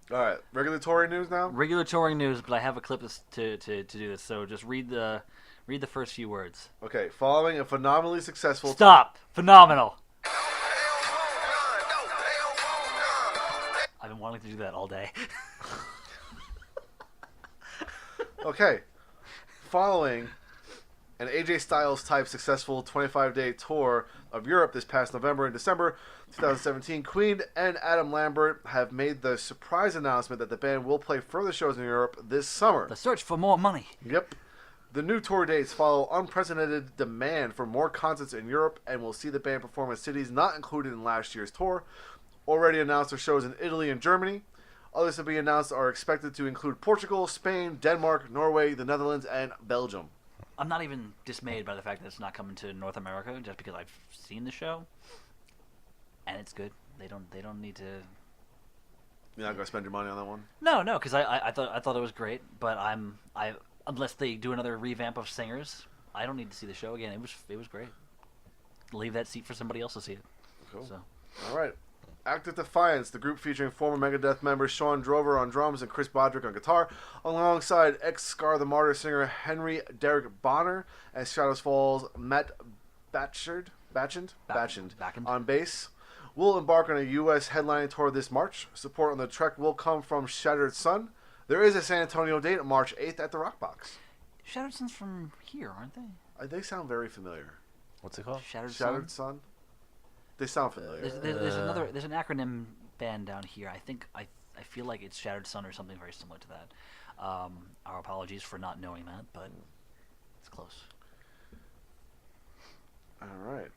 right, regulatory news now. Regular touring news, but I have a clip to do this. So just read the first few words. Okay, following a phenomenally successful. Stop. Phenomenal. I've been wanting to do that all day. Okay, following an AJ Styles type successful 25-day tour of Europe this past November and December 2017, Queen and Adam Lambert have made the surprise announcement that the band will play further shows in Europe this summer. The search for more money. Yep. The new tour dates follow unprecedented demand for more concerts in Europe and will see the band perform in cities not included in last year's tour. Already announced their shows in Italy and Germany. Others to be announced are expected to include Portugal, Spain, Denmark, Norway, the Netherlands, and Belgium. I'm not even dismayed by the fact that it's not coming to North America, just because I've seen the show, and it's good. They don't need to. You're not gonna spend your money on that one? No, because I thought it was great, but unless they do another revamp of Singers, I don't need to see the show again. It was great. Leave that seat for somebody else to see it. Cool. So. All right. Active Defiance, the group featuring former Megadeth members Sean Drover on drums and Chris Bodrick on guitar, alongside ex-Scar the Martyr singer Henry Derek Bonner and Shadows Falls Matt Batchend on bass, will embark on a U.S. headlining tour this March. Support on the trek will come from Shattered Sun. There is a San Antonio date, March 8th at the Rockbox. Shattered Sun's from here, aren't they? They sound very familiar. What's it called? Shattered Sun? They sound familiar. There's an acronym band down here. I feel like it's Shattered Sun or something very similar to that. Our apologies for not knowing that, but it's close. All right.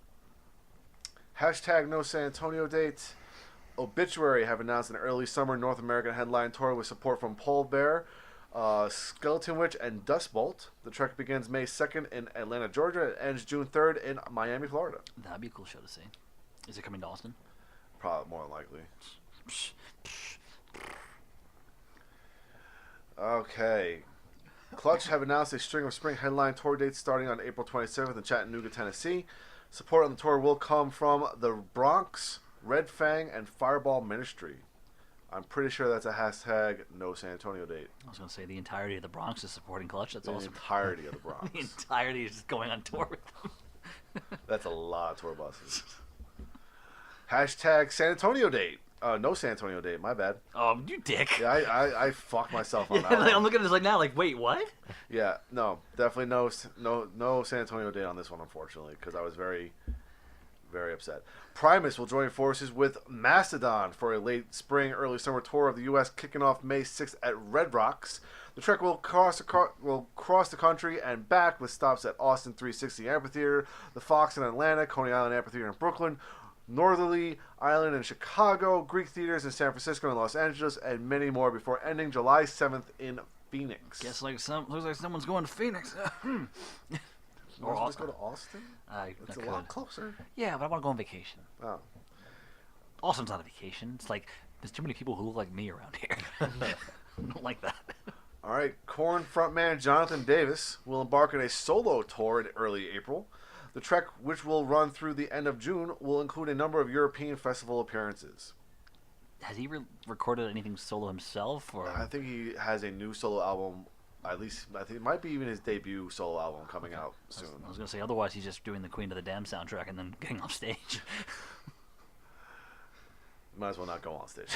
Hashtag no San Antonio date. Obituary have announced an early summer North American headline tour with support from Paul Bear, Skeleton Witch, and Dustbolt. The trek begins May 2nd in Atlanta, Georgia, and ends June 3rd in Miami, Florida. That'd be a cool show to see. Is it coming to Austin? Probably more than likely. Okay. Clutch have announced a string of spring headline tour dates starting on April 27th in Chattanooga, Tennessee. Support on the tour will come from the Bronx, Red Fang, and Fireball Ministry. I'm pretty sure that's a hashtag no San Antonio date. I was going to say the entirety of the Bronx is supporting Clutch. That's awesome. The entirety of the Bronx. The entirety is just going on tour with them. That's a lot of tour buses. Hashtag San Antonio date. No San Antonio date. My bad. Oh, you dick. Yeah, I fucked myself on Yeah, that one. I'm looking at this like now, like, wait, what? Yeah, no, definitely no San Antonio date on this one, unfortunately, because I was very, very upset. Primus will join forces with Mastodon for a late spring, early summer tour of the U.S., kicking off May 6th at Red Rocks. The trek will cross the country and back with stops at Austin 360 Amphitheater, the Fox in Atlanta, Coney Island Amphitheater in Brooklyn, Northerly Island in Chicago, Greek theaters in San Francisco and Los Angeles, and many more before ending July 7th in Phoenix. Looks like someone's going to Phoenix. Or just go to Austin? It's a lot closer. Yeah, but I want to go on vacation. Oh. Austin's not a vacation. It's like there's too many people who look like me around here. I don't like that. All right, Korn frontman Jonathan Davis will embark on a solo tour in early April. The trek, which will run through the end of June, will include a number of European festival appearances. Has he recorded anything solo himself? Or I think he has a new solo album. At least, I think it might be even his debut solo album coming out soon. I was going to say, otherwise he's just doing the Queen of the Damned soundtrack and then getting off stage. Might as well not go on stage.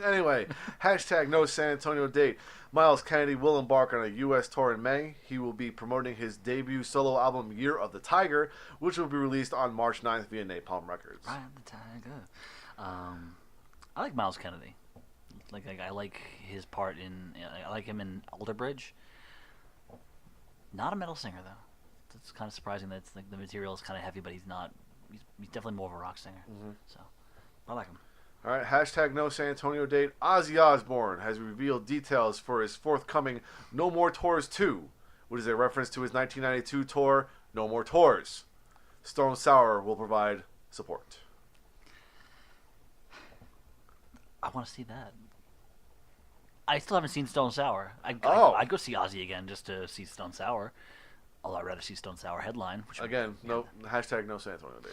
Anyway, hashtag no San Antonio date. Miles Kennedy will embark on a U.S. tour in May. He will be promoting his debut solo album, Year of the Tiger, which will be released on March 9th via Napalm Records. Right, the Tiger. I like Miles Kennedy. Like I like his part in. I like him in Alter Bridge. Not a metal singer though. It's kind of surprising that it's like the material is kind of heavy, but he's not. He's definitely more of a rock singer. Mm-hmm. So I like him. All right, hashtag no San Antonio date. Ozzy Osbourne has revealed details for his forthcoming No More Tours 2, which is a reference to his 1992 tour, No More Tours. Stone Sour will provide support. I want to see that. I still haven't seen Stone Sour. I'd go see Ozzy again just to see Stone Sour. Although I'd rather see Stone Sour headline. Again, hashtag no San Antonio date.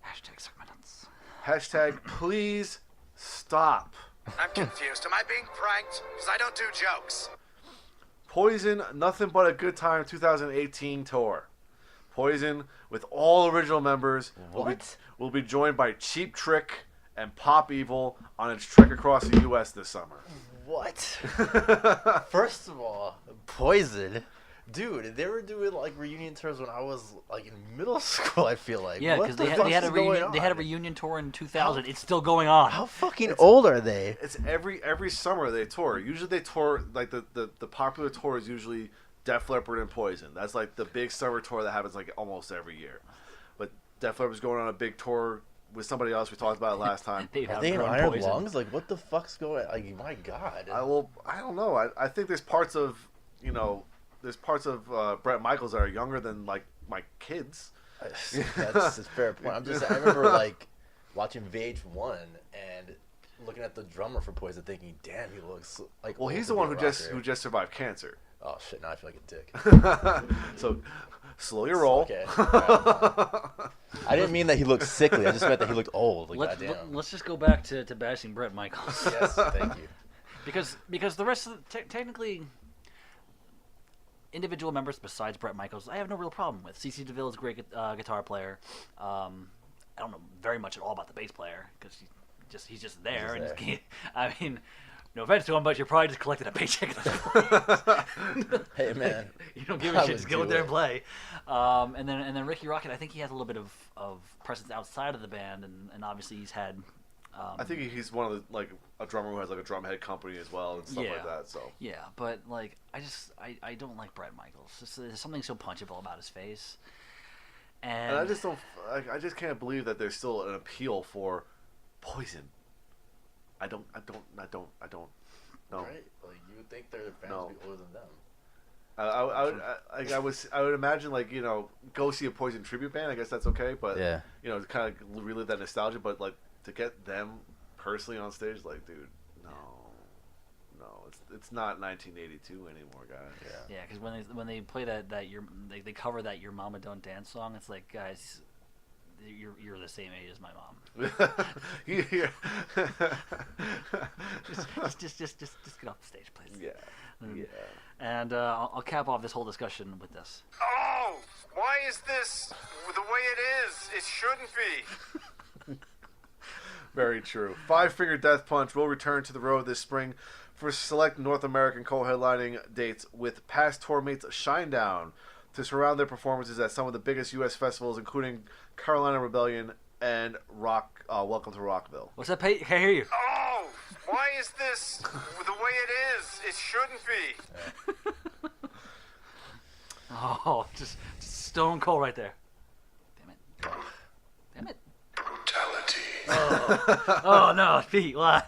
Hashtag suck my nuts. Hashtag please stop. I'm confused. Am I being pranked? Because I don't do jokes. Poison, Nothing But a Good Time 2018 tour. Poison, with all original members, will be joined by Cheap Trick and Pop Evil on its trek across the U.S. this summer. What? First of all, Poison. Dude, they were doing like reunion tours when I was like in middle school, I feel like. Yeah, because they had a reunion tour in 2000. It's still going on. How fucking old are they? It's every summer they tour. Usually they tour, like the popular tour is usually Def Leppard and Poison. That's like the big summer tour that happens like almost every year. But Def Leppard's going on a big tour with somebody else. We talked about it last time. They'd Are have they in grown Iron poison. Lungs? Like, what the fuck's going? Like, my God. I don't know. I think there's parts of Bret Michaels that are younger than like my kids. That's a fair point. I remember like watching VH1 and looking at the drummer for Poison, thinking, "Damn, he looks like." Well, old he's to the be one a who rocker. just survived cancer. Oh shit! Now I feel like a dick. So slow your roll. Okay. Alright. I didn't mean that he looked sickly. I just meant that he looked old. Like, goddamn. Let's just go back to bashing Bret Michaels. Yes, thank you. because the rest of technically individual members besides Bret Michaels, I have no real problem with. CC DeVille is a great guitar player. I don't know very much at all about the bass player because he's just there. He's And there. I mean, no offense to him, but you're probably just collecting a paycheck at this point. Hey man, You don't give I a shit. would Just go in do there it. and play. And then Ricky Rocket, I think he has a little bit of presence outside of the band, and obviously he's had. I think he's one of the like a drummer who has like a drumhead company as well and stuff like that. So Yeah, but like I don't like Bret Michaels. There's something so punchable about his face, and I just don't. I just can't believe that there's still an appeal for Poison. I don't. No. right? Like you would think their fans No. would be older than them. I would imagine like go see a Poison tribute band. I guess that's okay, but Yeah. to kind of relive that nostalgia. But like to get them personally on stage, like dude, no, it's not 1982 anymore, guys. yeah, because when they play that they cover that Your Mama Don't Dance song, it's like, guys, you're the same age as my mom. Yeah. just get off the stage, please. Yeah. And I'll cap off this whole discussion with this. Oh, why is this the way it is? It shouldn't be. Very true. Five Finger Death Punch will return to the road this spring for select North American co-headlining dates with past tour mates Shinedown to surround their performances at some of the biggest U.S. festivals, including Carolina Rebellion and Welcome to Rockville. What's that? Pay? I hear you. Oh, why is this the way it is? It shouldn't be. Oh, just stone cold right there. Damn it. Brutality. Oh no, Pete, why?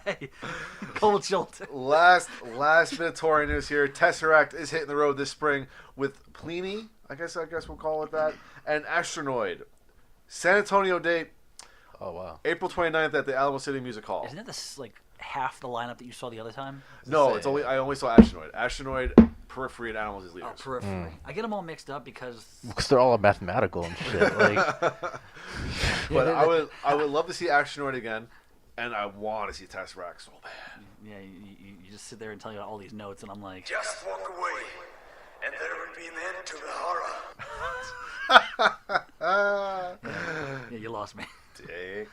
Cold shoulder. Last bit of touring news here. Tesseract is hitting the road this spring with Pliny, I guess we'll call it that, and Astronoid. San Antonio date, Oh wow. April 29th at the Alamo City Music Hall. Isn't that this like half the lineup that you saw the other time? No, I only saw Astronoid. Astronoid, Periphery, and Animals as Oh, leaders. Periphery. I get them all mixed up because Because they're all mathematical and shit. Like, But I would love to see Astronoid again, and I want to see Tesseract so bad. yeah, you just sit there and tell you all these notes, and I'm like, Just walk away, and there will be an end to the horror. yeah, you lost me. Dick.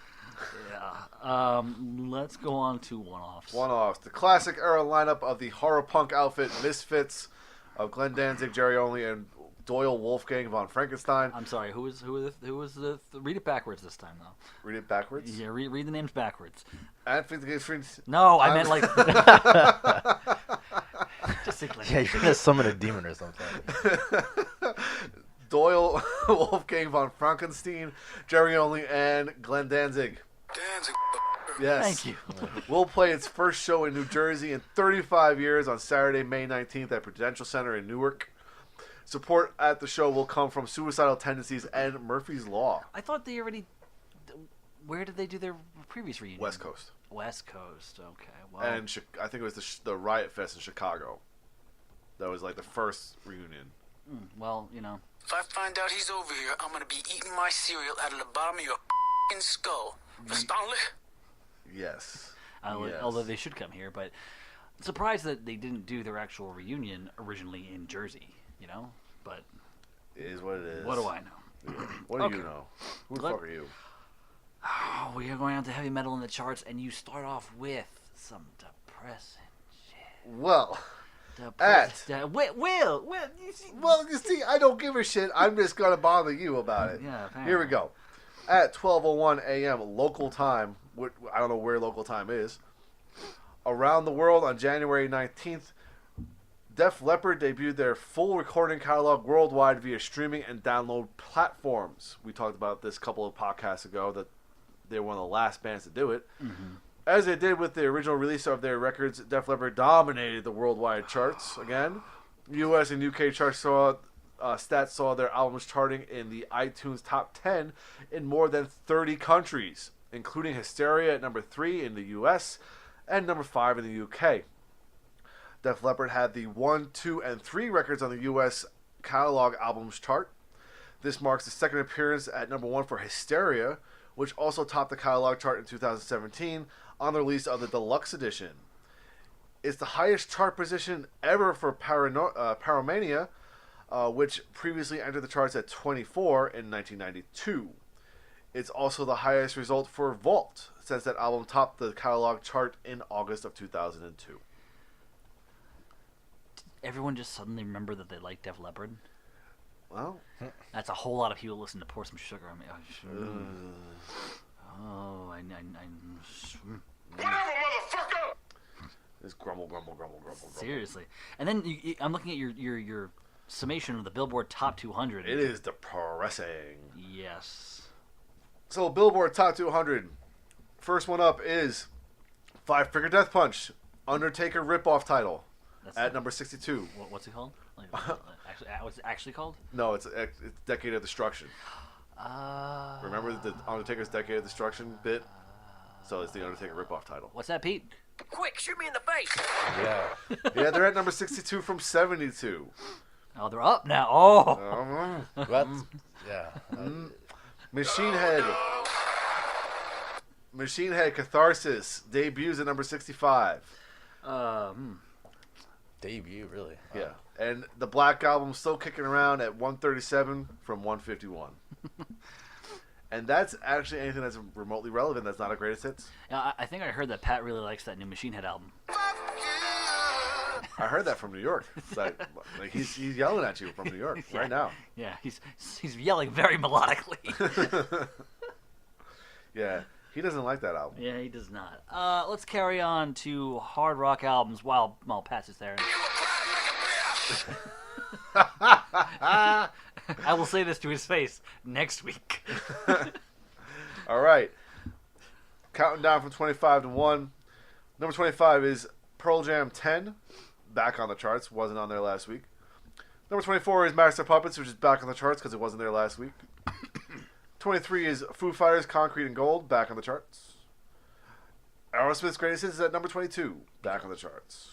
Yeah. Let's go on to one-offs. One-offs. The classic era lineup of the horror punk outfit Misfits of Glenn Danzig, Jerry Only, and Doyle Wolfgang von Frankenstein. I'm sorry. Who was the? Read it backwards this time, though. Read it backwards. Yeah, read the names backwards. And friends. No, I meant like. Just think like. yeah, you're gonna summon a demon or something. Doyle Wolfgang von Frankenstein, Jerry Only, and Glenn Danzig. Danzig. Yes. Thank you. Will play its first show in New Jersey in 35 years on Saturday, May 19th at Prudential Center in Newark. Support at the show will come from Suicidal Tendencies and Murphy's Law. I thought they already. Where did they do their previous reunion? West Coast. West Coast. Okay. Well. And I think it was the Riot Fest in Chicago. That was like the first reunion. Well, you know. If I find out he's over here, I'm gonna be eating my cereal out of the bottom of your f***ing skull. Verstanden? Yes. Yes. Although they should come here, but I'm surprised that they didn't do their actual reunion originally in Jersey. You know, but It is what it is. what do I know? What do Okay. you know? Who the Let- fuck are you? Oh, we are going on to heavy metal in the charts, and you start off with some depressing shit. Well, Will, you see, you see, I don't give a shit. I'm just going to bother you about it. Yeah, apparently. Here we go. At 12:01 a.m. local time, I don't know where local time is, around the world on January 19th, Def Leppard debuted their full recording catalog worldwide via streaming and download platforms. We talked about this a couple of podcasts ago, that they were one of the last bands to do it. As they did with the original release of their records, Def Leppard dominated the worldwide charts again. U.S. and U.K. charts stats saw their albums charting in the iTunes Top 10 in more than 30 countries, including Hysteria at number 3 in the U.S. and number 5 in the U.K. Def Leppard had the 1, 2, and 3 records on the U.S. catalog albums chart. This marks the second appearance at number 1 for Hysteria, which also topped the catalog chart in 2017 on the release of the deluxe edition. It's the highest chart position ever for Pyromania, which previously entered the charts at 24 in 1992. It's also the highest result for Vault, since that album topped the catalog chart in August of 2002. Everyone just suddenly remember that they like Def Leppard? Well, That's a whole lot of people listen to Pour Some Sugar on Me. Whatever, motherfucker! it's grumble. Seriously. And then I'm looking at your summation of the Billboard Top 200. It is depressing. Yes. So, Billboard Top 200. First one up is Five Finger Death Punch, Undertaker ripoff title, at number 62. What's it called? What's it actually called? No, it's Decade of Destruction. Remember the Undertaker's Decade of Destruction bit? So it's the Undertaker ripoff title. What's that, Pete? Quick, shoot me in the face. Yeah. Yeah, they're at number 62 from 72. Oh, they're up now. Oh. That's, yeah. Machine Head Catharsis debuts at number 65. Debut, really. Yeah. And the Black Album still kicking around at 137 from 151. And that's actually anything that's remotely relevant that's not a greatest hits. Yeah, I think I heard that Pat really likes that new Machine Head album. I heard that from New York. Like he's yelling at you from New York right now. Yeah, he's yelling very melodically. Yeah, he doesn't like that album. Yeah, he does not. Let's carry on to hard rock albums while Pat's is there. I will say this to his face next week. All right. Counting down from 25 to 1. Number 25 is Pearl Jam 10. Back on the charts. Wasn't on there last week. Number 24 is Master Puppets, which is back on the charts because it wasn't there last week. 23 is Foo Fighters, Concrete and Gold. Back on the charts. Aerosmith's Greatest Hits is at number 22. Back on the charts.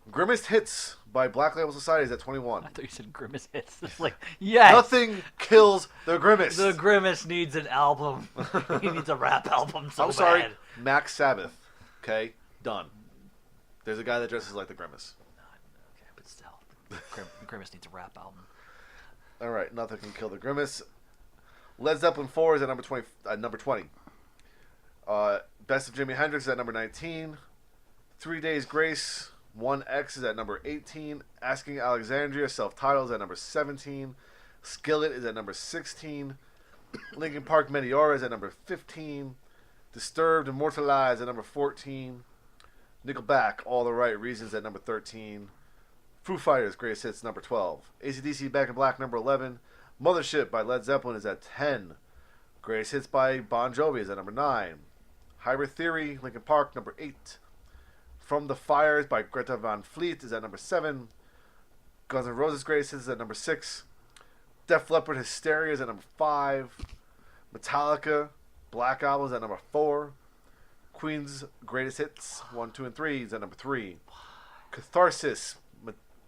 Grimmest Hits by Black Label Society is at 21. I thought you said Grimace Hits. It's like, yes! Nothing kills the Grimace. The Grimace needs an album. He needs a rap album so I'm sorry, bad. Max Sabbath. Okay, done. There's a guy that dresses like the Grimace. Okay, but still, Grimace needs a rap album. All right, Nothing Can Kill the Grimace. Led Zeppelin 4 is at number 20. Best of Jimi Hendrix is at number 19. 3 Days Grace 1X is at number 18. Asking Alexandria, self-titled, is at number 17. Skillet is at number 16. Linkin Park Meteora is at number 15. Disturbed Immortalized at number 14. Nickelback, All the Right Reasons at number 13. Foo Fighters, Greatest Hits, number 12. AC/DC Back in Black, number 11. Mothership by Led Zeppelin is at 10. Greatest Hits by Bon Jovi is at number 9. Hybrid Theory, Linkin Park, number 8. From the Fires by Greta Van Fleet is at number 7. Guns N' Roses Greatest Hits is at number 6. Def Leppard Hysteria is at number 5. Metallica Black Album is at number 4. Queen's Greatest Hits 1, 2, and 3 is at number 3. Catharsis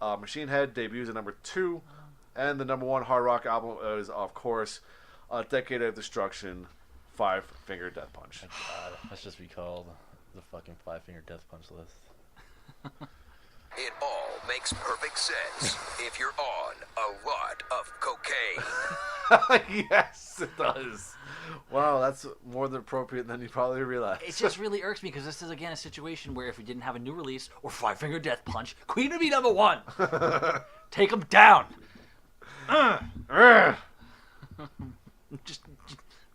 Machine Head debuts at number 2. And the number 1 hard rock album is, of course, Decade of Destruction, Five Finger Death Punch. God, let's just be called the fucking Five Finger Death Punch list. It all makes perfect sense if you're on a lot of cocaine. Yes, it does. Wow, that's more than appropriate than you probably realize. It just really irks me because this is, again, a situation where if we didn't have a new release or Five Finger Death Punch, Queen would be number 1. Take him down. Just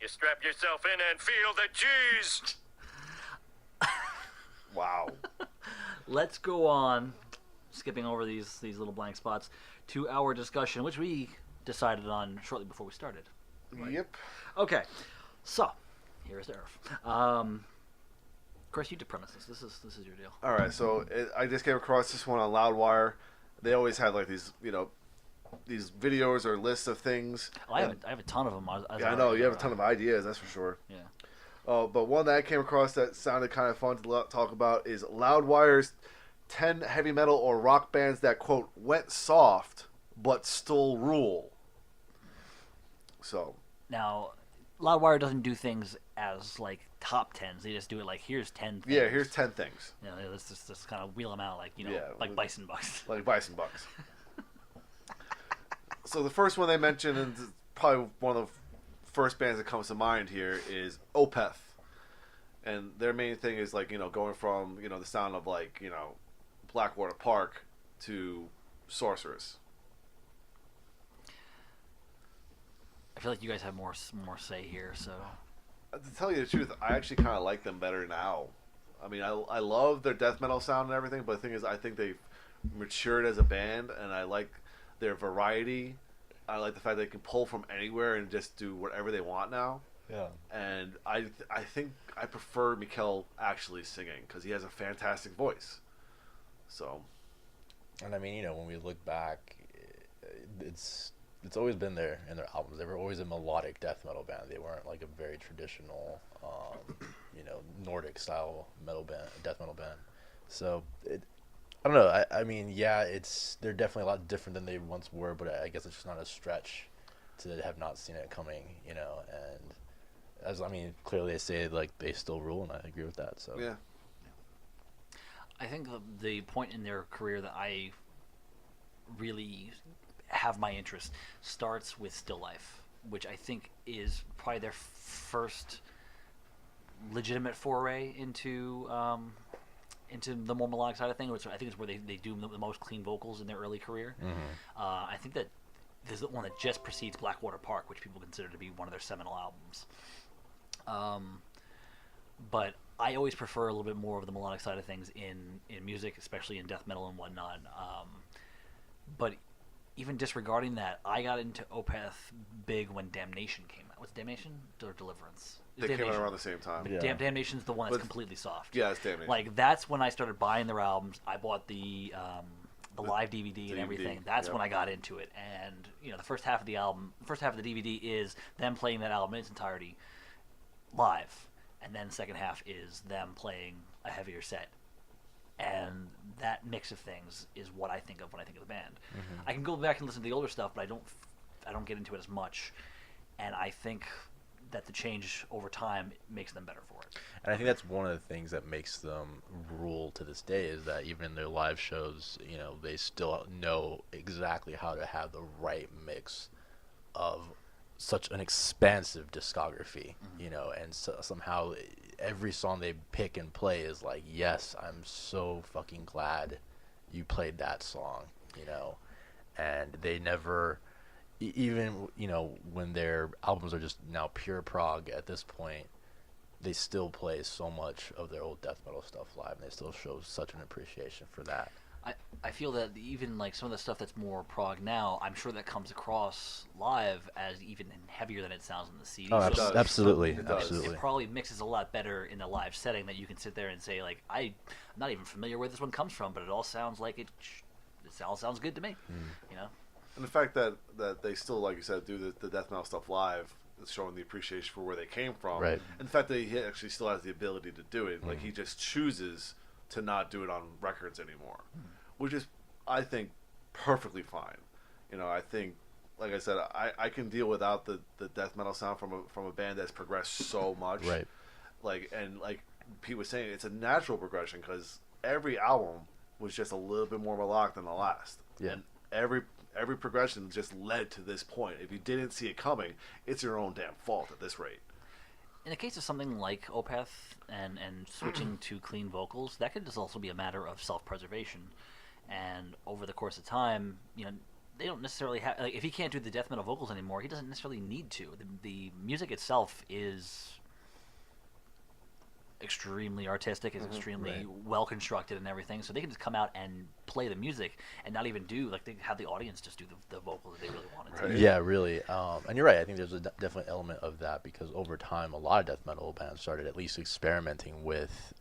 You strap yourself in and feel the G's. Wow. let's go on, skipping over these little blank spots, to our discussion, which we decided on shortly before we started. Yep. Okay, so Here is the Earth. Chris, you did premises. This is your deal. All right, so I just came across this one on Loudwire. They always had like these, these videos or lists of things. Oh, I have a ton of them. I know you have a ton of ideas. That's for sure. Yeah. But one that I came across that sounded kind of fun to talk about is Loudwire's 10 heavy metal or rock bands that quote went soft but still rule. So now, Loudwire doesn't do things as like top tens. They just do it like here's 10 things. Yeah, here's 10 things. Let's just kind of wheel them out like Yeah, like Bison Bucks. Like Bison Bucks. So the first one they mentioned, and probably one of the first bands that comes to mind here, is Opeth. And their main thing is like, going from, the sound of like, Blackwater Park to Sorceress. I feel like you guys have more say here, so. To tell you the truth, I actually kind of like them better now. I mean, I love their death metal sound and everything, but the thing is, I think they've matured as a band, and I like their variety. I like the fact they can pull from anywhere and just do whatever they want now. Yeah. And I think I prefer Mikkel actually singing because he has a fantastic voice. So. And I mean, when we look back, it's always been there in their albums. They were always a melodic death metal band. They weren't like a very traditional, Nordic style death metal band. So I don't know. I mean, yeah, they're definitely a lot different than they once were, but I guess it's just not a stretch to have not seen it coming, And clearly they say like they still rule, and I agree with that. So yeah. I think the point in their career that I really have my interest starts with Still Life, which I think is probably their first legitimate foray into the more melodic side of things, which I think is where they do the most clean vocals in their early career. Mm-hmm. I think that this is the one that just precedes Blackwater Park, which people consider to be one of their seminal albums. But I always prefer a little bit more of the melodic side of things in music, especially in death metal and whatnot. But even disregarding that, I got into Opeth big when Damnation came out. Was it Damnation or Deliverance? They came out around the same time. Yeah. Damnation's the one that's completely soft. Yeah, it's Damnation. Like, that's when I started buying their albums. I bought the live DVD and everything. That's when I got into it. And, the first half of the DVD is them playing that album in its entirety live. And then the second half is them playing a heavier set. And that mix of things is what I think of when I think of the band. Mm-hmm. I can go back and listen to the older stuff, but I don't get into it as much. And I think that the change over time makes them better for it. And I think that's one of the things that makes them rule to this day, is that even in their live shows, they still know exactly how to have the right mix of such an expansive discography, and so somehow every song they pick and play is like, yes, I'm so fucking glad you played that song, and they never, even, when their albums are just now pure prog at this point, they still play so much of their old death metal stuff live, and they still show such an appreciation for that. I feel that even like some of the stuff that's more prog now, I'm sure that comes across live as even heavier than it sounds in the CD. Oh, So absolutely. it probably mixes a lot better in a live setting, that you can sit there and say, like, I'm not even familiar where this one comes from, but it all sounds like it all sounds good to me. And the fact that they still, like you said, do the death metal stuff live is showing the appreciation for where they came from. Right. And the fact that he actually still has the ability to do it. Like, he just chooses to not do it on records anymore, which is, I think, perfectly fine. I think, like I said, I can deal without the death metal sound from a band that's progressed so much. Right. Like Pete was saying, it's a natural progression because every album was just a little bit more melodic than the last. Yeah. And every progression just led to this point. If you didn't see it coming, it's your own damn fault at this rate. In the case of something like Opeth and switching to clean vocals, that could just also be a matter of self-preservation. And over the course of time, they don't necessarily have, like, if he can't do the death metal vocals anymore, he doesn't necessarily need to. The music itself is extremely artistic, is extremely well constructed and everything. So they can just come out and play the music and not even do they have the audience just do the vocal that they really wanted to. Yeah, really. And you're right. I think there's a definite element of that because over time, a lot of death metal bands started at least experimenting with,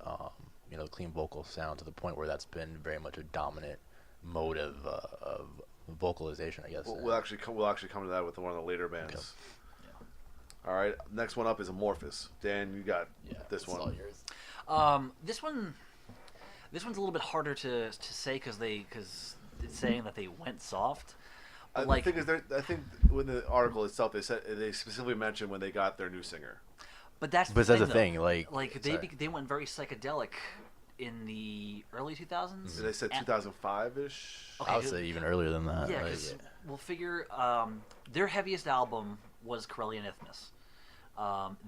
clean vocal sound to the point where that's been very much a dominant mode of vocalization, I guess. We'll actually come to that with one of the later bands. Okay. All right, next one up is Amrphis. Dan, you got this one. All yours. This one's a little bit harder to say because it's saying that they went soft. But The thing is, I think in the article itself, they specifically mentioned when they got their new singer. But that's the thing. They went very psychedelic in the early 2000s. They said 2005-ish. Okay, I would say even earlier than that. Yeah, because we'll figure their heaviest album was Corellian Isthmus.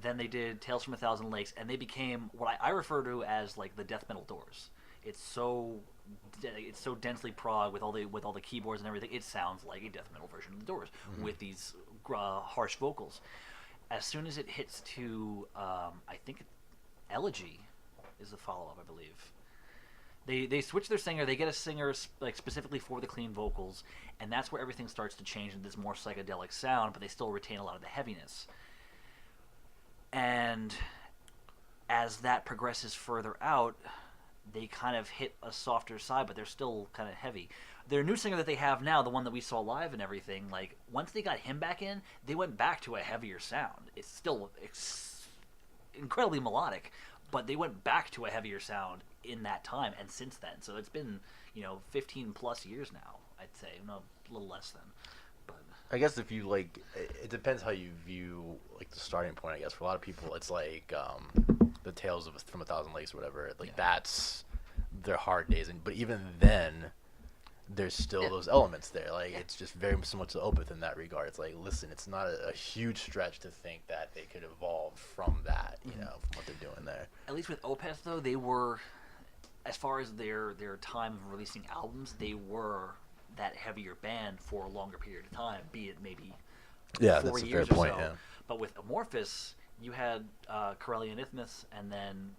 Then they did Tales from a Thousand Lakes, and they became what I refer to as like the death metal Doors. It's so densely prog with all the keyboards and everything. It sounds like a death metal version of the Doors with these harsh vocals. As soon as it hits to, I think, Elegy is the follow-up, I believe. They switch their singer. They get a singer like specifically for the clean vocals, and that's where everything starts to change into this more psychedelic sound. But they still retain a lot of the heaviness. And as that progresses further out, they kind of hit a softer side, but they're still kind of heavy. Their new singer that they have now, the one that we saw live and everything, like once they got him back in, they went back to a heavier sound. It's still incredibly melodic, but they went back to a heavier sound in that time and since then. So it's been 15 plus years now, I'd say, no, a little less than. But I guess if you it depends how you view the starting point. I guess for a lot of people, it's like the Tales from a Thousand Lakes or whatever. That's their hard days, but even then, there's still those elements there. It's just very much to Opeth in that regard. It's like, listen, it's not a huge stretch to think that they could evolve from that, from what they're doing there. At least with Opeth, though, they were, as far as their time of releasing albums, they were that heavier band for a longer period of time, be it maybe 4 years or so. But with Amrphis, you had Corellian Isthmus and then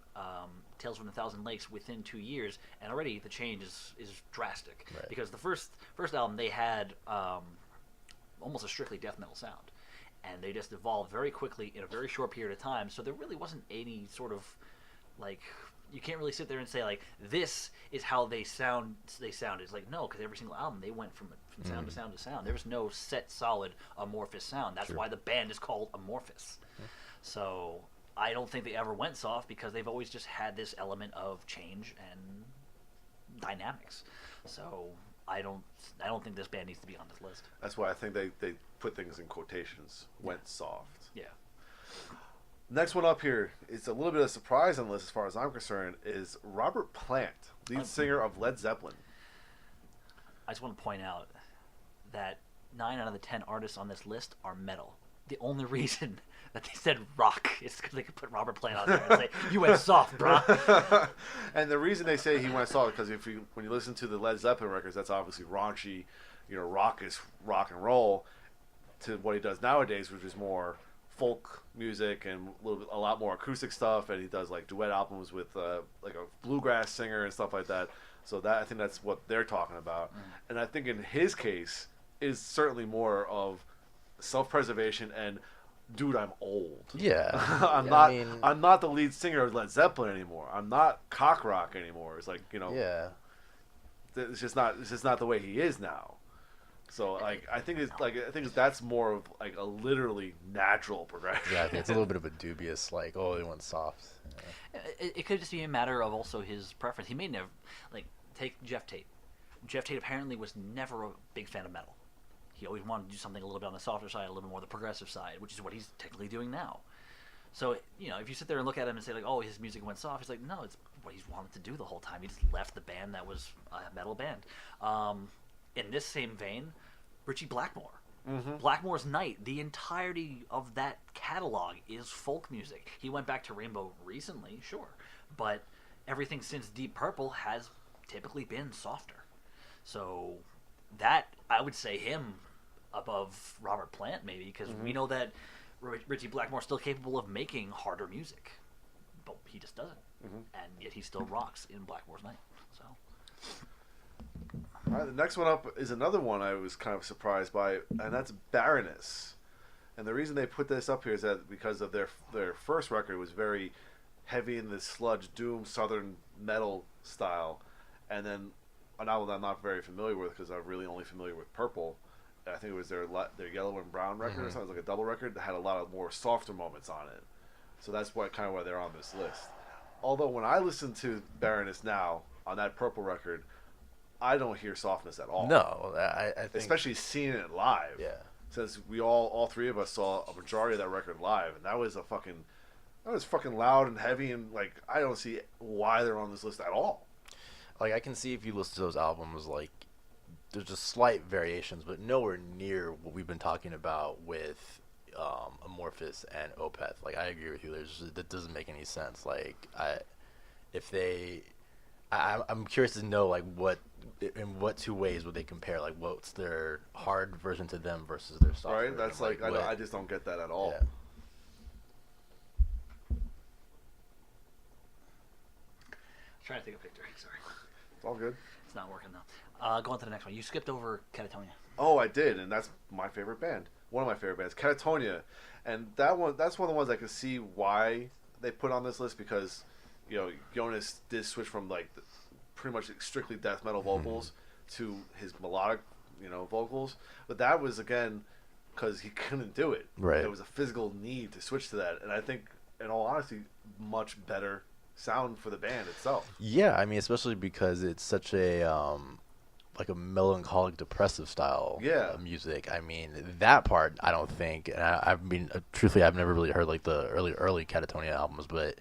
Tales from a Thousand Lakes within 2 years, and already the change is drastic. Right. Because the first album, they had almost a strictly death metal sound, and they just evolved very quickly in a very short period of time, so there really wasn't any sort of, you can't really sit there and say, this is how they sound. It's like, no, because every single album, they went from sound to sound to sound. There was no set, solid Amrphis sound. That's why the band is called Amrphis. So I don't think they ever went soft because they've always just had this element of change and dynamics. So I don't think this band needs to be on this list. That's why I think they put things in quotations. Went soft. Yeah. Next one up here is a little bit of a surprise on the list as far as I'm concerned, is Robert Plant, lead singer of Led Zeppelin. I just want to point out that 9 out of the 10 artists on this list are metal. The only reason that they said rock is because they could put Robert Plant on there and say, you went soft, bro. And the reason they say he went soft because when you listen to the Led Zeppelin records, that's obviously raunchy, raucous rock and roll, to what he does nowadays, which is more folk music and a lot more acoustic stuff, and he does duet albums with a bluegrass singer and stuff like that. So I think that's what they're talking about. And I think in his case is certainly more of self-preservation and, dude, I'm old. Yeah. I'm not the lead singer of Led Zeppelin anymore. I'm not cock rock anymore. It's yeah. It's just not the way he is now. So I think that's more of a literally natural progression. Yeah, I think it's a little bit of a dubious they went soft. Yeah. It could just be a matter of also his preference. He may never take Jeff Tate. Jeff Tate apparently was never a big fan of metal. He always wanted to do something a little bit on the softer side, a little bit more the progressive side, which is what he's technically doing now. So, if you sit there and look at him and say, his music went soft, he's like, no, it's what he's wanted to do the whole time. He just left the band that was a metal band. In this same vein, Richie Blackmore. Mm-hmm. Blackmore's Night, the entirety of that catalog is folk music. He went back to Rainbow recently, sure, but everything since Deep Purple has typically been softer. So that, I would say him above Robert Plant maybe, because we know that Richie Blackmore's still capable of making harder music. but he just doesn't, and yet he still rocks in Blackmore's Night. So. All right, the next one up is another one I was kind of surprised by, and that's Baroness. And the reason they put this up here is that because of their first record was very heavy in the sludge doom southern metal style, and then an album that I'm not very familiar with because I'm really only familiar with Purple. I think it was their Yellow and Brown record or something. It was like a double record that had a lot of more softer moments on it. So that's why they're on this list. Although when I listen to Baroness now on that Purple record, I don't hear softness at all. No, I think... Especially seeing it live. Yeah. Since we all three of us saw a majority of that record live, and that was fucking loud and heavy, and like I don't see why they're on this list at all. Like I can see if you listen to those albums, like there's just slight variations, but nowhere near what we've been talking about with Amrphis and Opeth. Like I agree with you. That doesn't make any sense. Like I'm curious to know like in what two ways would they compare? Like what's their hard version to them versus their soft version? Right. That's like I just don't get that at all. Yeah. Trying to take a picture. Sorry. It's all good. It's not working though. Go on to the next one. You skipped over Catatonia. Oh, I did, and that's my favorite band. One of my favorite bands, Catatonia, and that's one of the ones I can see why they put on this list because, Jonas did switch from like pretty much strictly death metal vocals to his melodic, vocals, but that was again because he couldn't do it. Right. There was a physical need to switch to that, and I think, in all honesty, much better sound for the band itself. Yeah, I mean, especially because it's such a like a melancholic, depressive style of music. I mean, that part I don't think, and I mean, truthfully, I've never really heard like the early Catatonia albums, but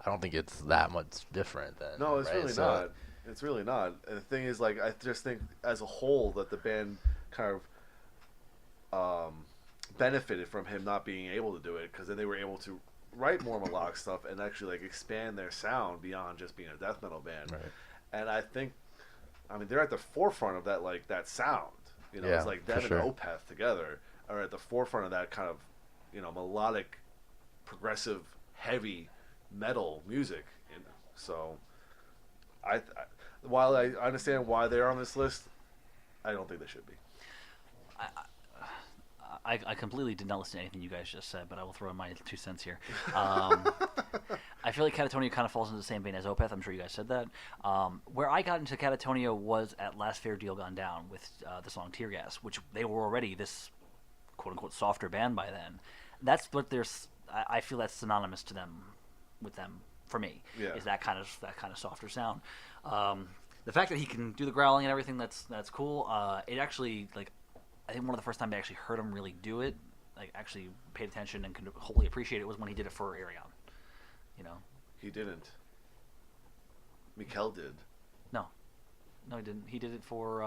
I don't think it's that much different. No, it's really not. It's really not. And the thing is, like, I just think as a whole that the band kind of benefited from him not being able to do it because then they were able to write more melodic stuff and actually like expand their sound beyond just being a death metal band. Right. And I think, they're at the forefront of that, like that sound. It's like Devin and Opeth together are at the forefront of that kind of, melodic, progressive, heavy metal music. So, while I understand why they're on this list, I don't think they should be. I completely did not listen to anything you guys just said, but I will throw in my 2 cents here. I feel like Catatonia kind of falls into the same vein as Opeth. I'm sure you guys said that. Where I got into Catatonia was at Last Fair Deal Gone Down with the song Tear Gas, which they were already this quote-unquote softer band by then. That's what I feel that's synonymous to them, with them, for me, is that kind of softer sound. The fact that he can do the growling and everything, that's cool. It actually, like, I think one of the first times I actually heard him really do it, like actually paid attention and could wholly appreciate it, was when he did it for Arion. He didn't. Mikkel did. No, he didn't. He did it for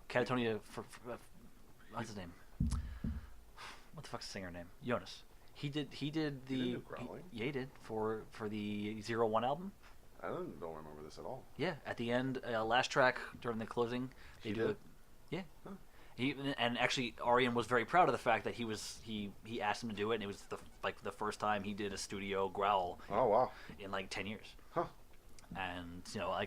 Catatonia. For what's his name? What the fuck's the singer name? Jonas. He did the. He didn't do growling? He did for the 01 album. I don't remember this at all. Yeah, at the end, last track during the closing, they do it. Yeah. Huh. And actually, Arion was very proud of the fact that he asked him to do it, and it was the first time he did a studio growl. Oh wow! In like 10 years. Huh. And I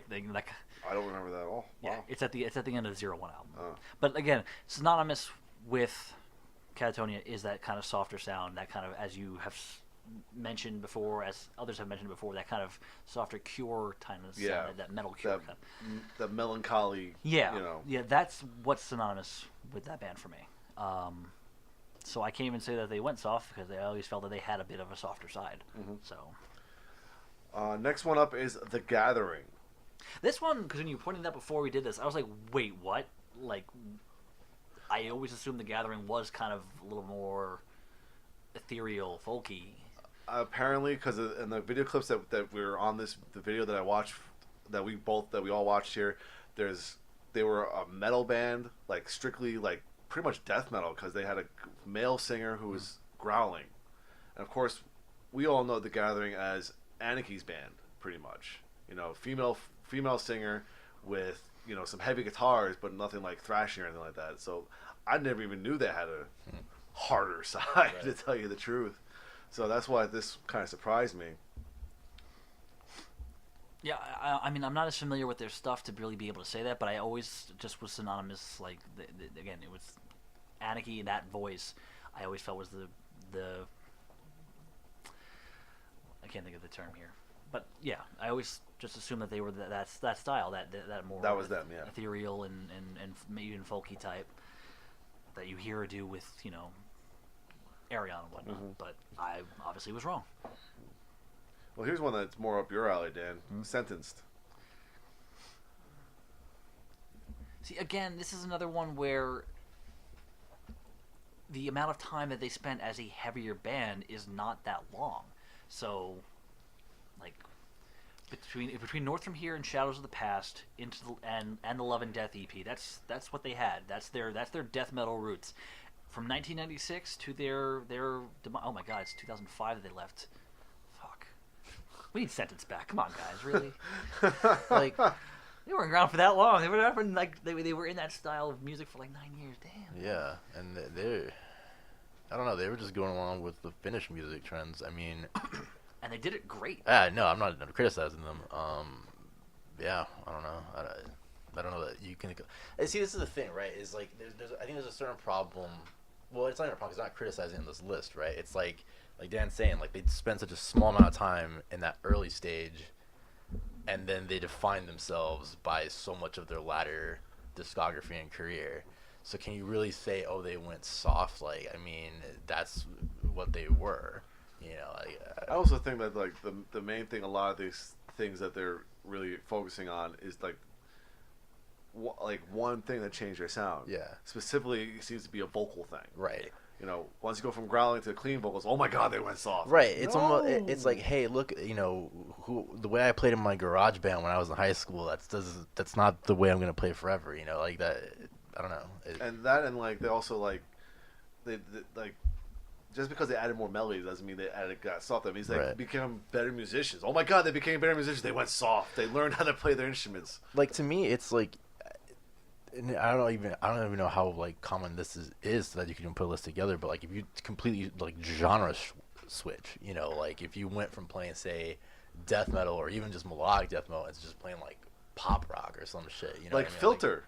don't remember that at all. Yeah, wow. it's at the end of the 01 album. Oh. But again, synonymous with Catatonia is that kind of softer sound, that kind of, as you have mentioned before, as others have mentioned before, that kind of softer Cure kind of sound, that metal Cure kind. The melancholy. Yeah, yeah, that's what's synonymous with that band for me. So I can't even say that they went soft because I always felt that they had a bit of a softer side. Mm-hmm. So. Next one up is The Gathering. This one, because when you pointed that before we did this, I was like, wait, what? Like, I always assumed The Gathering was kind of a little more ethereal, folky. Apparently, because in the video clips that were on the video that I watched, that we all watched here, they were a metal band, like strictly like pretty much death metal, because they had a male singer who was growling, and of course, we all know The Gathering as Aniki's band, pretty much. Female singer with some heavy guitars, but nothing like thrashing or anything like that. So I never even knew they had a harder side, to tell you the truth. So that's why this kind of surprised me. Yeah, I mean, I'm not as familiar with their stuff to really be able to say that, but I always just was synonymous. Like, again, it was Anarchy. That voice, I always felt was the. I can't think of the term here, but yeah, I always just assumed that they were that style, that more. That was them, yeah. Ethereal and maybe even folky type that you hear or do with Arion and whatnot. Mm-hmm. But I obviously was wrong. Well, here's one that's more up your alley, Dan. Sentenced. See, again, this is another one where the amount of time that they spent as a heavier band is not that long. So, like, between North From Here and Shadows of the Past into and the Love and Death EP, that's what they had. That's their death metal roots. From 1996 to their oh my God, it's 2005 that they left. Fuck. We need Sentence back. Come on, guys, really? Like, they weren't around for that long. They were they were in that style of music for like 9 years. Damn. Yeah, and they I don't know. They were just going along with the Finnish music trends. I mean, and they did it great. No, I'm not criticizing them. Yeah, I don't know. I don't know that you can. See, this is the thing, right? Is like I think there's a certain problem. Well, it's not even a problem. It's not criticizing this list, right? It's like Dan's saying, like they spend such a small amount of time in that early stage, and then they define themselves by so much of their latter discography and career. So can you really say, oh, they went soft? Like, I mean, that's what they were. You know, like, I also think that like the main thing, a lot of these things that they're really focusing on is like one thing that changed their sound. Yeah. Specifically, it seems to be a vocal thing. Right. You know, once you go from growling to clean vocals, oh my God, they went soft. Right. It's No. almost. It's like, hey, look, you know, the way I played in my garage band when I was in high school. That's not the way I'm gonna play forever. You know, like that. I don't know. And like they also like they like just because they added more melodies doesn't mean they got soft. That means they became better musicians. Oh my God, they became better musicians. They went soft. They learned how to play their instruments. Like to me, it's like. And I don't even know how like common this is so that you can even put a list together. But like if you completely like genre switch, you know, like if you went from playing say death metal or even just melodic death metal, it's just playing like pop rock or some shit, you know. Like what I mean? Filter.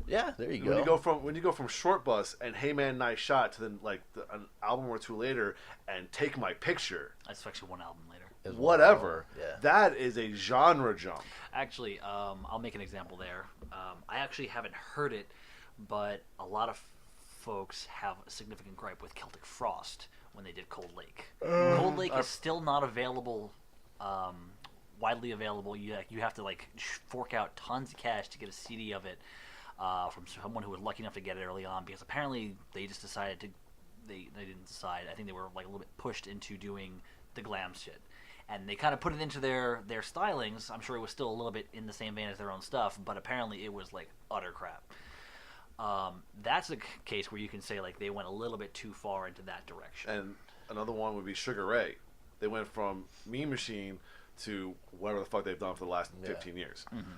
Yeah, there you go. When you go from Short Bus and Hey Man, Nice Shot to then like an album or two later and Take My Picture. That's actually one album later. Whatever. Yeah. That is a genre jump. Actually, I'll make an example there. I actually haven't heard it, but a lot of folks have a significant gripe with Celtic Frost when they did Cold Lake. Cold Lake is still not available, widely available. You have to like fork out tons of cash to get a CD of it from someone who was lucky enough to get it early on, because apparently they just decided to. They didn't decide. I think they were like a little bit pushed into doing the glam shit. And they kind of put it into their stylings. I'm sure it was still a little bit in the same vein as their own stuff, but apparently it was like utter crap. That's a case where you can say like they went a little bit too far into that direction. And another one would be Sugar Ray. They went from Mean Machine to whatever the fuck they've done for the last 15 years. Mm-hmm.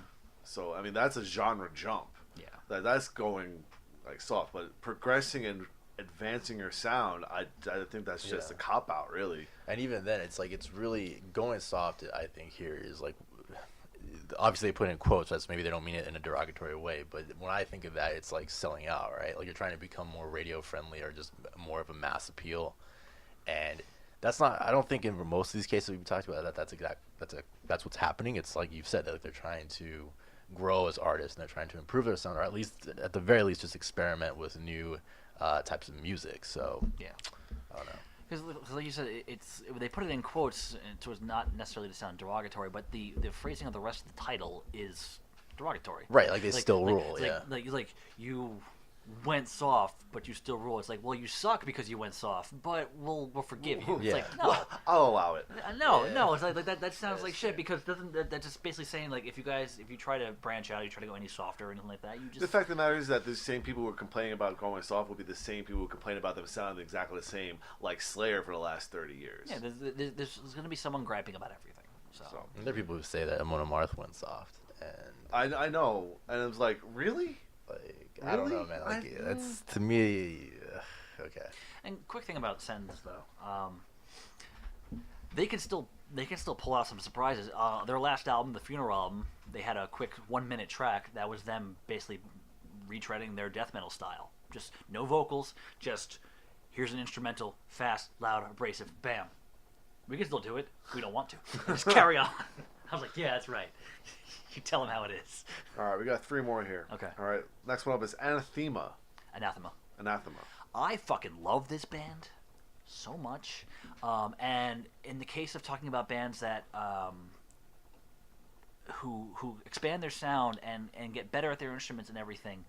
So I mean that's a genre jump. Yeah, that's going like soft, but progressing and advancing your sound, I think that's just a cop out, really. And even then, it's like it's really going soft. I think here is like obviously they put in quotes. That's maybe they don't mean it in a derogatory way, but when I think of that, it's like selling out, right? Like you're trying to become more radio friendly or just more of a mass appeal, and that's not. I don't think in most of these cases we've talked about that's what's happening. It's like you've said that they're trying to grow as artists and they're trying to improve their sound, or at least at the very least just experiment with new types of music. So yeah, I don't know. Because like you said, they put it in quotes so it's not necessarily to sound derogatory, but the phrasing of the rest of the title is derogatory. Right, like they still rule. Yeah, like you went soft, but you still rule. It's like, well, you suck because you went soft, but we'll forgive you. It's like, no, I'll allow it. No, it's like that sounds like shit, because doesn't that just basically saying like if you try to branch out, you try to go any softer or anything like that, you just. The fact of the matter is that the same people who are complaining about going soft will be the same people who complain about them sounding exactly the same, like Slayer for the last 30 years. Yeah, there's going to be someone griping about everything. So and there are people who say that Amon Amarth went soft, and I know, and I was like, really? Like, really? I don't know, man. Like, that's to me, okay. And quick thing about Sentence though, they can still they can still pull out some surprises. Their last album, the Funeral album, they had a quick 1-minute track that was them basically retreading their death metal style. Just no vocals, just here's an instrumental, fast, loud, abrasive, bam. We can still do it. We don't want to. Just carry on. I was like, yeah, that's right. You tell them how it is. All right, we got 3 more here. Okay. All right, next one up is Anathema. Anathema. Anathema. I fucking love this band so much. And in the case of talking about bands that who expand their sound and get better at their instruments and everything,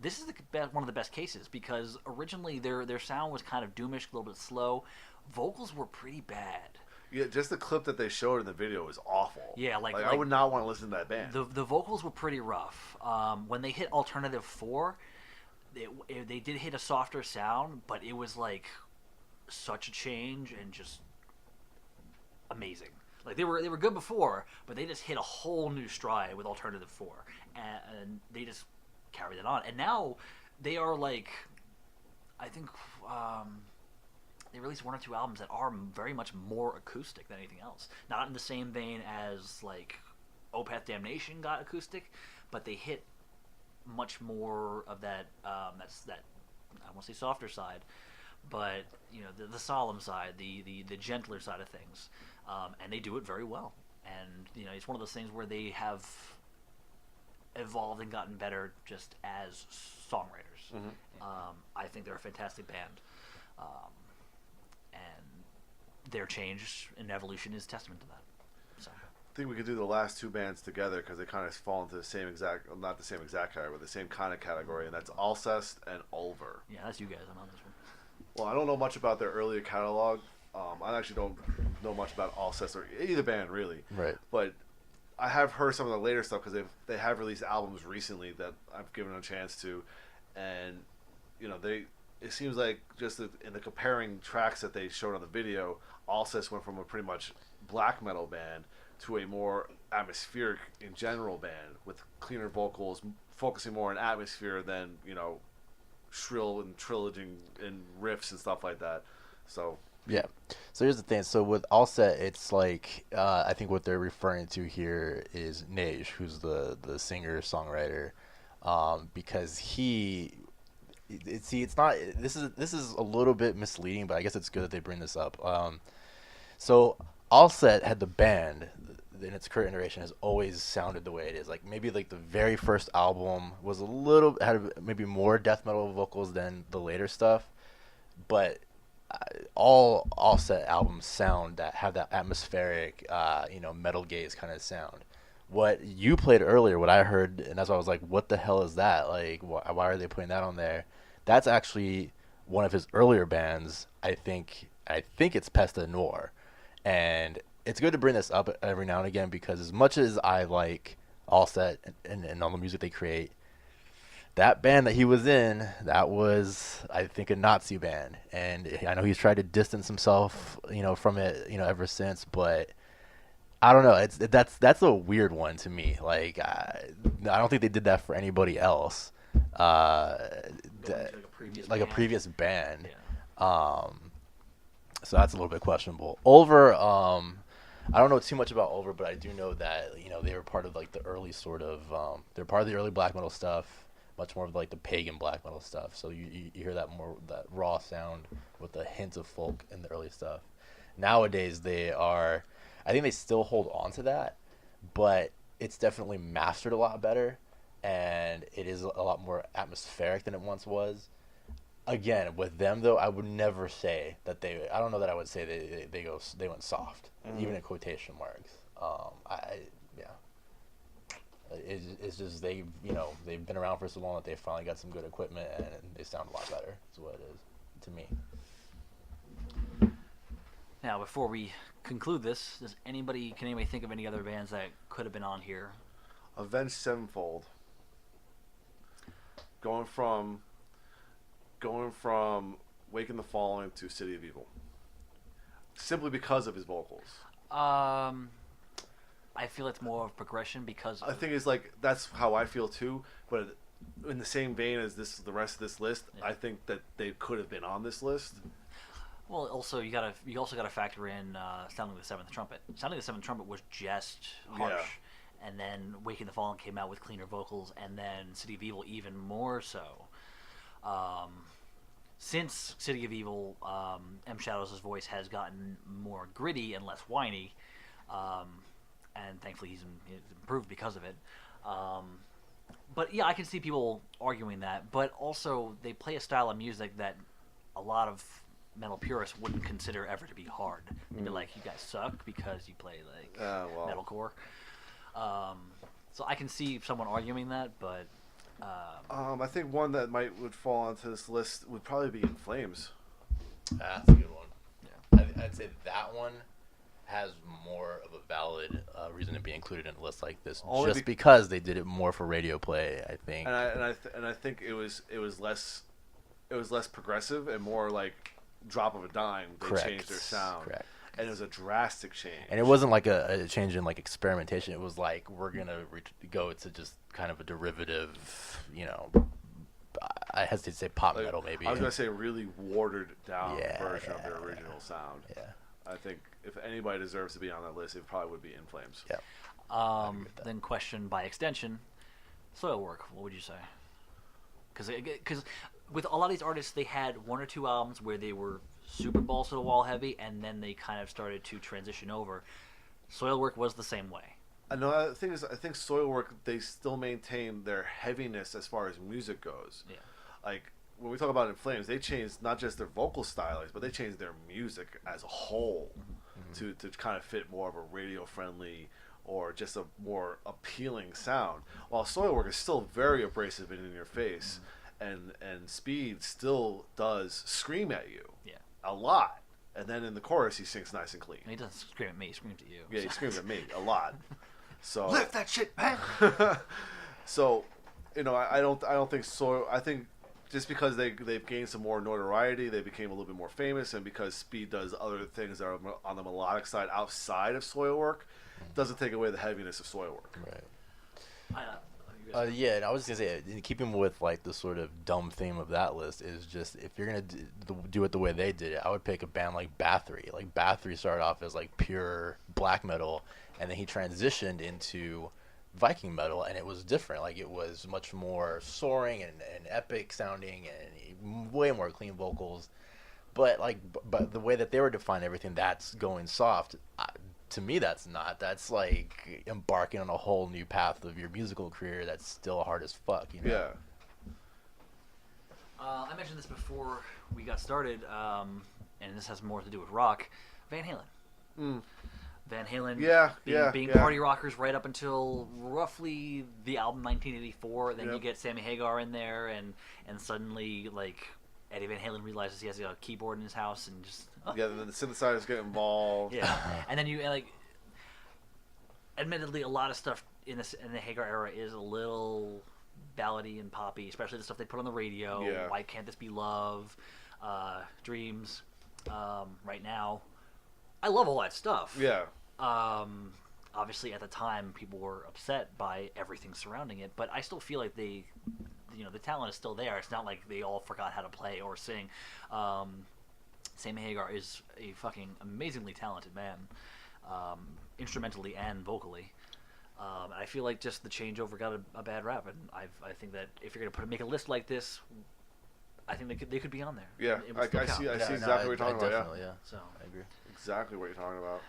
this is one of the best cases, because originally their sound was kind of doomish, a little bit slow. Vocals were pretty bad. Yeah, just the clip that they showed in the video is awful. Yeah, like I would not want to listen to that band. The vocals were pretty rough. When they hit Alternative 4, they did hit a softer sound, but it was like such a change and just amazing. Like they were good before, but they just hit a whole new stride with Alternative 4, and they just carried it on. And now they are like, I think they released 1 or 2 albums that are very much more acoustic than anything else. Not in the same vein as like Opeth Damnation got acoustic, but they hit much more of that. That's that. I won't say softer side, but you know the solemn side, the gentler side of things, and they do it very well. And you know it's one of those things where they have evolved and gotten better just as songwriters. Mm-hmm. I think they're a fantastic band, and their change and evolution is testament to that. So. I think we could do the last 2 bands together because they kind of fall into the same exact, not the same exact category, but the same kind of category, and that's Alcest and Ulver. Yeah, that's you guys. I'm on this one. Well, I don't know much about their earlier catalog. I actually don't know much about Alcest or either band really. Right. But I have heard some of the later stuff because they have released albums recently that I've given a chance to, and you know it seems like just in the comparing tracks that they showed on the video, Alcest went from a pretty much black metal band to a more atmospheric in general band with cleaner vocals, focusing more on atmosphere than shrill and trillaging and riffs and stuff like that. So yeah. So here's the thing. So with Alcest, it's like I think what they're referring to here is Neige, who's the singer songwriter, because it's not. This is a little bit misleading, but I guess it's good that they bring this up. So Alcest had the band in its current iteration has always sounded the way it is. Like maybe like the very first album was had maybe more death metal vocals than the later stuff, but all Alcest albums have that atmospheric, metal gaze kind of sound. What you played earlier, what I heard, and that's why I was like, what the hell is that? Like, why are they putting that on there? That's actually one of his earlier bands. I think it's Pesta Noir, and it's good to bring this up every now and again because as much as I like Alcest and all the music they create, that band that he was in, that was, I think, a Nazi band. And I know he's tried to distance himself, from it, ever since. But I don't know. That's a weird one to me. Like, I don't think they did that for anybody else. Like a previous band. Yeah. So that's a little bit questionable. Ulver, I don't know too much about Ulver, but I do know that they were part of like the early sort of they're part of the early black metal stuff, much more of like the pagan black metal stuff. So you hear that more, that raw sound with a hint of folk in the early stuff. Nowadays I think they still hold on to that, but it's definitely mastered a lot better, and it is a lot more atmospheric than it once was. Again, with them though, I would never say that I don't know that I would say they went soft, even in quotation marks. It's just they've been around for so long that they finally got some good equipment and they sound a lot better. Is what it is to me. Now, before we conclude this, can anybody think of any other bands that could have been on here? Avenged Sevenfold. Going from Waking the Fallen to City of Evil. Simply because of his vocals. I feel it's more of progression because I think it's like that's how I feel too, but in the same vein as the rest of this list, yeah. I think that they could have been on this list. Well, also you also gotta factor in Sounding the Seventh Trumpet. Sounding the Seventh Trumpet was just harsh, and then Waking the Fallen came out with cleaner vocals, and then City of Evil even more so. Since City of Evil, M. Shadows' voice has gotten more gritty and less whiny, and thankfully he's improved because of it. But yeah, I can see people arguing that, but also they play a style of music that a lot of metal purists wouldn't consider ever to be hard. They'd be like, you guys suck because you play like metalcore. So I can see someone arguing that, but I think one that would fall onto this list would probably be In Flames. That's a good one. yeah. I'd say that one has more of a valid reason to be included in a list like this, Only just because they did it more for radio play. I think. And I think it was less progressive and more like drop of a dime. They Correct. changed their sound. Correct. And it was a drastic change. And it wasn't like a change in like experimentation. It was like we're gonna go to just kind of a derivative, I hesitate to say pop metal maybe. I was gonna say really watered down version of their yeah, original sound. Yeah. I think if anybody deserves to be on that list, it probably would be In Flames. Yeah. Then question by extension, Soilwork. What would you say? Because with a lot of these artists, they had one or two albums where they were super balls to the wall heavy, and then they kind of started to transition over. Soilwork was the same way. Another thing is, I think Soilwork, they still maintain their heaviness as far as music goes. Yeah. Like when we talk about In Flames, they changed not just their vocal stylings, but they changed their music as a whole to kind of fit more of a radio friendly or just a more appealing sound. While Soilwork is still very abrasive and in your face, and Speed still does scream at you. Yeah. A lot. And then in the chorus, he sings nice and clean. He doesn't scream at me; he screams at you. Yeah, he screams at me a lot. So lift that shit, man. So, I don't think so. I think just because they've gained some more notoriety, they became a little bit more famous, and because Speed does other things that are on the melodic side outside of Soilwork, doesn't take away the heaviness of Soilwork. Right. Yeah, and I was just gonna say, in keeping with like the sort of dumb theme of that list, is just if you're gonna do it the way they did it, I would pick a band like Bathory. Like Bathory started off as like pure black metal, and then he transitioned into Viking metal, and it was different. Like it was much more soaring and epic sounding, and way more clean vocals. But the way that they were defining everything, that's going soft. To me, that's not. That's like embarking on a whole new path of your musical career that's still hard as fuck. Yeah. I mentioned this before we got started, and this has more to do with rock. Van Halen. Van Halen being party rockers right up until roughly the album 1984. Then you get Sammy Hagar in there, and suddenly, like, Eddie Van Halen realizes he has a keyboard in his house and just... Yeah, then the synthesizers get involved. Yeah, and then you, like... Admittedly, a lot of stuff in the Hagar era is a little ballady and poppy, especially the stuff they put on the radio. Yeah. Why Can't This Be Love? Dreams. Right Now. I love all that stuff. Yeah. Obviously, at the time, people were upset by everything surrounding it, but I still feel like the talent is still there. It's not like they all forgot how to play or sing. Sammy Hagar is a fucking amazingly talented man, instrumentally and vocally. I feel like just the changeover got a bad rap, and I think that if you're gonna make a list like this, I think they could be on there. Yeah, I see exactly what you're talking about. Yeah, So I agree. Exactly what you're talking about.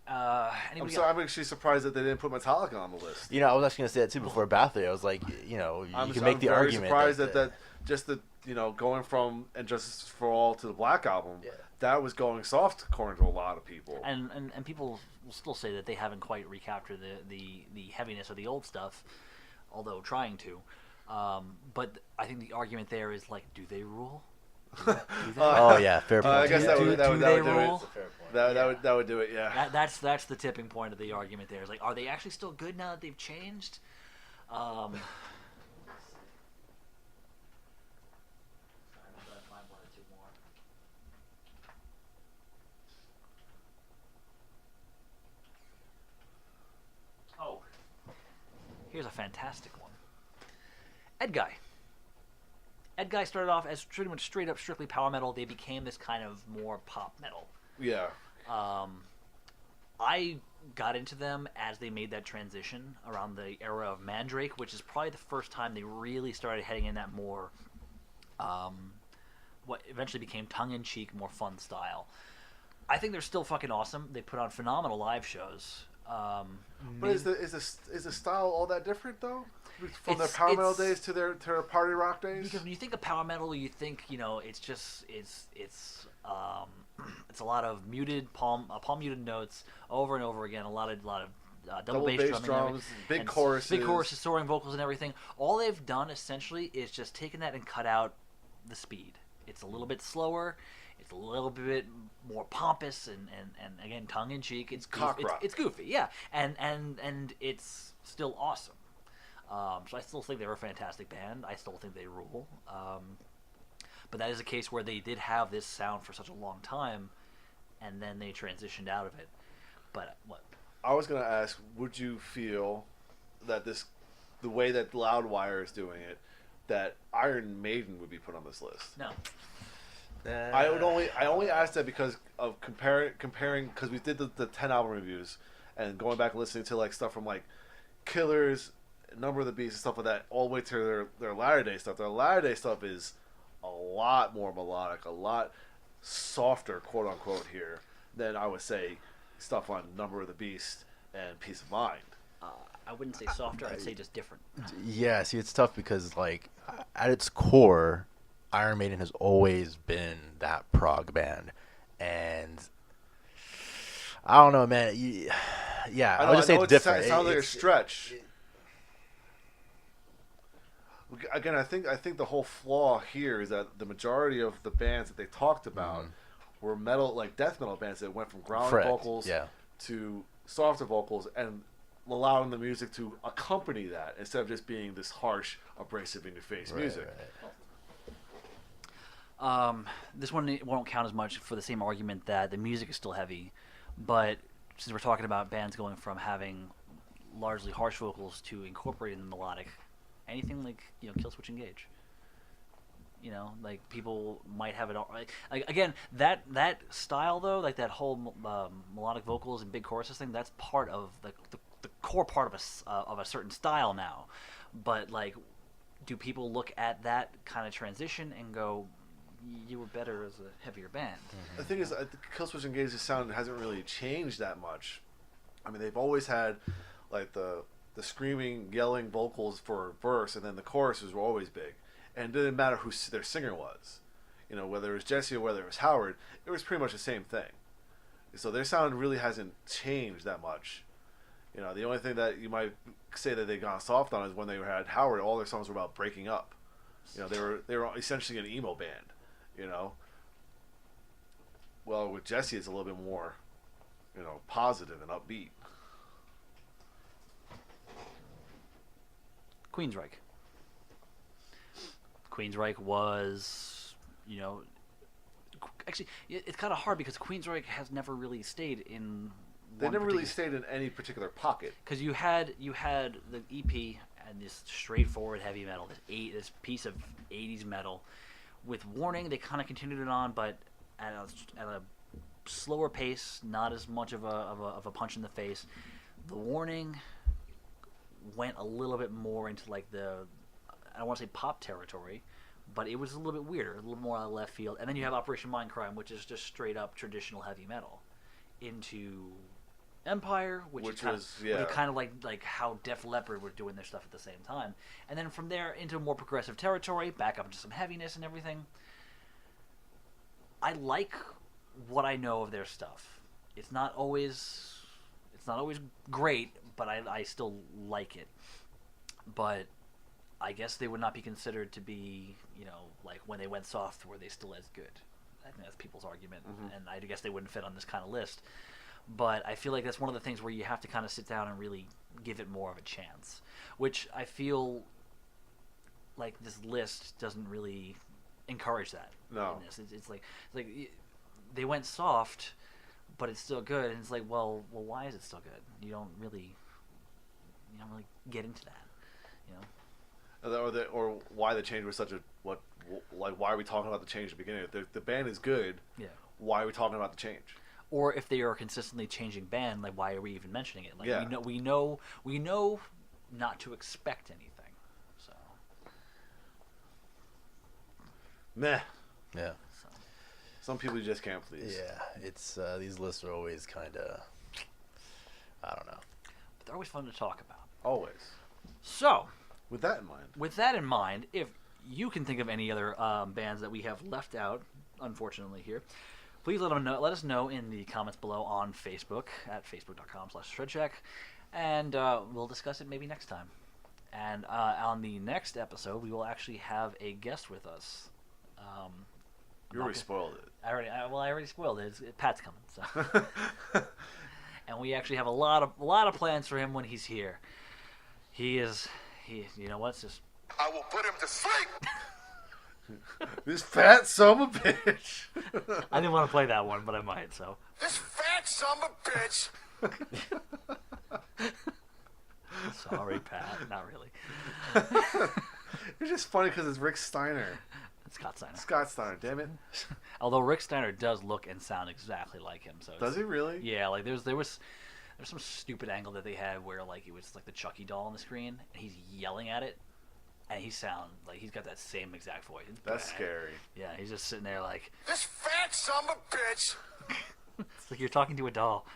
I'm I'm actually surprised that they didn't put Metallica on the list. I was actually gonna say that too before Bathory. I was like, you can make the argument. I'm surprised that just the going from And Justice for All to the Black Album, that was going soft according to a lot of people. And people will still say that they haven't quite recaptured the heaviness of the old stuff, although trying to. But I think the argument there is like, do they rule? Oh yeah, fair point. I guess that would do it. Rule? That would do it. Yeah. That's the tipping point of the argument there. Is like, are they actually still good now that they've changed? Oh, here's a fantastic one. Ed Guy. Ed Guy started off as pretty much straight up strictly power metal. They became this kind of more pop metal. Yeah. I got into them as they made that transition around the era of Mandrake, which is probably the first time they really started heading in that more, what eventually became tongue-in-cheek, more fun style. I think they're still fucking awesome. They put on phenomenal live shows. But is the style all that different though? From their power metal days to their party rock days? Because when you think of power metal, you think it's just it's a lot of muted palm muted notes over and over again. A lot of double bass drums, big choruses, soaring vocals, and everything. All they've done essentially is just taken that and cut out the speed. It's a little bit slower. It's a little bit more pompous and again tongue in cheek. It's cock rock. It's goofy, yeah, and it's still awesome. So I still think they're a fantastic band. I still think they rule. But that is a case where they did have this sound for such a long time, and then they transitioned out of it. But what? I was gonna ask, would you feel that the way that Loudwire is doing it, that Iron Maiden would be put on this list? No. I only asked that because of comparing because we did the 10 album reviews and going back and listening to like stuff from like Killers, Number of the Beast and stuff like that, all the way to their latter day stuff. Their latter day stuff is a lot more melodic, a lot softer, quote unquote, here than I would say stuff on Number of the Beast and Peace of Mind. I wouldn't say softer. I'd say just different. Yeah, see, it's tough because like at its core, Iron Maiden has always been that prog band, and I don't know, man. Yeah, I would just say it's different. It sounds like a stretch. Again, I think the whole flaw here is that the majority of the bands that they talked about were metal, like death metal bands that went from growling vocals to softer vocals and allowing the music to accompany that instead of just being this harsh, abrasive, in-your-face music. Right. This one won't count as much for the same argument that the music is still heavy, but since we're talking about bands going from having largely harsh vocals to incorporating the melodic, anything like Killswitch Engage. Like people might have it all. Like again, that style though, like that whole melodic vocals and big choruses thing, that's part of the core part of a certain style now. But like, do people look at that kind of transition and go, you were better as a heavier band? The thing is, Killswitch Engage's sound hasn't really changed that much. I mean, they've always had like the screaming, yelling vocals for a verse, and then the choruses were always big. And it didn't matter who their singer was. Whether it was Jesse or whether it was Howard, it was pretty much the same thing. So their sound really hasn't changed that much. The only thing that you might say that they've gone soft on is when they had Howard, all their songs were about breaking up. They were essentially an emo band. Well, with Jesse, it's a little bit more, positive and upbeat. Queensryche was, actually, it's kind of hard because Queensryche has never really stayed in. They never really stayed in any particular pocket. Because you had the EP and this straightforward heavy metal, this piece of 80s metal. With Warning, they kind of continued it on, but at a slower pace, not as much of a punch in the face. The Warning went a little bit more into like I don't want to say pop territory, but it was a little bit weirder, a little more out of left field. And then you have Operation Mindcrime, which is just straight up traditional heavy metal, into Empire, which is kind of like how Def Leppard were doing their stuff at the same time. And then from there into more progressive territory, back up into some heaviness and everything. I like what I know of their stuff. It's not always great, but I still like it. But I guess they would not be considered to be, like when they went soft, were they still as good? I think that's people's argument, and I guess they wouldn't fit on this kind of list. But I feel like that's one of the things where you have to kind of sit down and really give it more of a chance, which I feel like this list doesn't really encourage that. No. It's like they went soft, but it's still good, and it's like, well, why is it still good? You don't really get into that, Or why the change was such a like, why are we talking about the change at the beginning? If the band is good, Yeah. why are we talking about the change? Or if they are consistently changing band, like why are we even mentioning it? Like Yeah. we know not to expect anything. So Meh. Yeah. Some people you just can't please. Yeah. It's these lists are always kind of, I don't know. but they're always fun to talk about. Always. So With that in mind. with that in mind, if you can think of any other bands that we have left out, unfortunately here, please let us know in the comments below on Facebook at facebook.com/shredshack, and we'll discuss it maybe next time. And on the next episode, we will actually have a guest with us. You already spoiled it. I already spoiled it. Pat's coming, so. And we actually have a lot of plans for him when he's here. You know what? It's just I will put him to sleep. This fat son of a bitch. I didn't want to play that one, but I might. So This fat son of a bitch. sorry, Pat. Not really. It's just funny because it's Rick Steiner. Scott Steiner. Scott Steiner, damn it. Although Rick Steiner does look and sound exactly like him. So Does he really? Yeah, like there was some stupid angle that they had where like it was like the Chucky doll on the screen and he's yelling at it, and he sound like he's got that same exact voice. It's That's bad. scary. Yeah, he's just sitting there like This fat son of a bitch. it's like you're talking to a doll.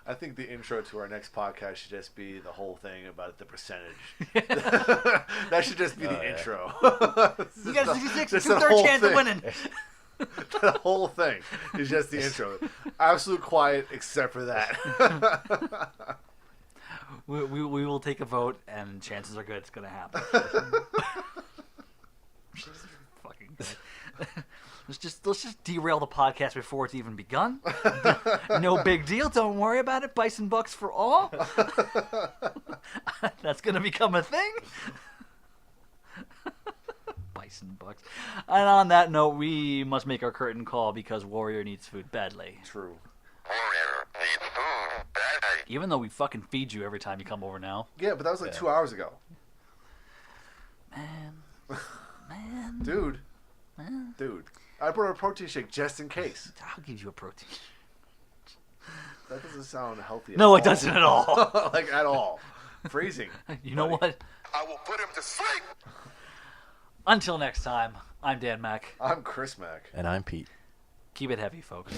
I think the intro to our next podcast should just be the whole thing about the percentage. That should just be the intro. You got a 66, just that 2/3 whole chance of thing. winning. The whole thing is just the intro. Absolute quiet except for that. We will take a vote, and chances are good it's gonna happen. Fucking good. Let's just derail the podcast before it's even begun. No big deal. Don't worry about it. Bison bucks for all. That's gonna become a thing. Bison bucks. And on that note, we must make our curtain call because Warrior needs food badly. True. Even though we fucking feed you every time you come over now. Yeah, but that was like 2 hours ago. Man. Dude. I brought a protein shake just in case. I'll give you a protein. That doesn't sound healthy No, at it doesn't at all. Like, at all. Freezing. You know what? I will put him to sleep. Until next time, I'm Dan Mack. I'm Chris Mack. And I'm Pete. Keep it heavy, folks.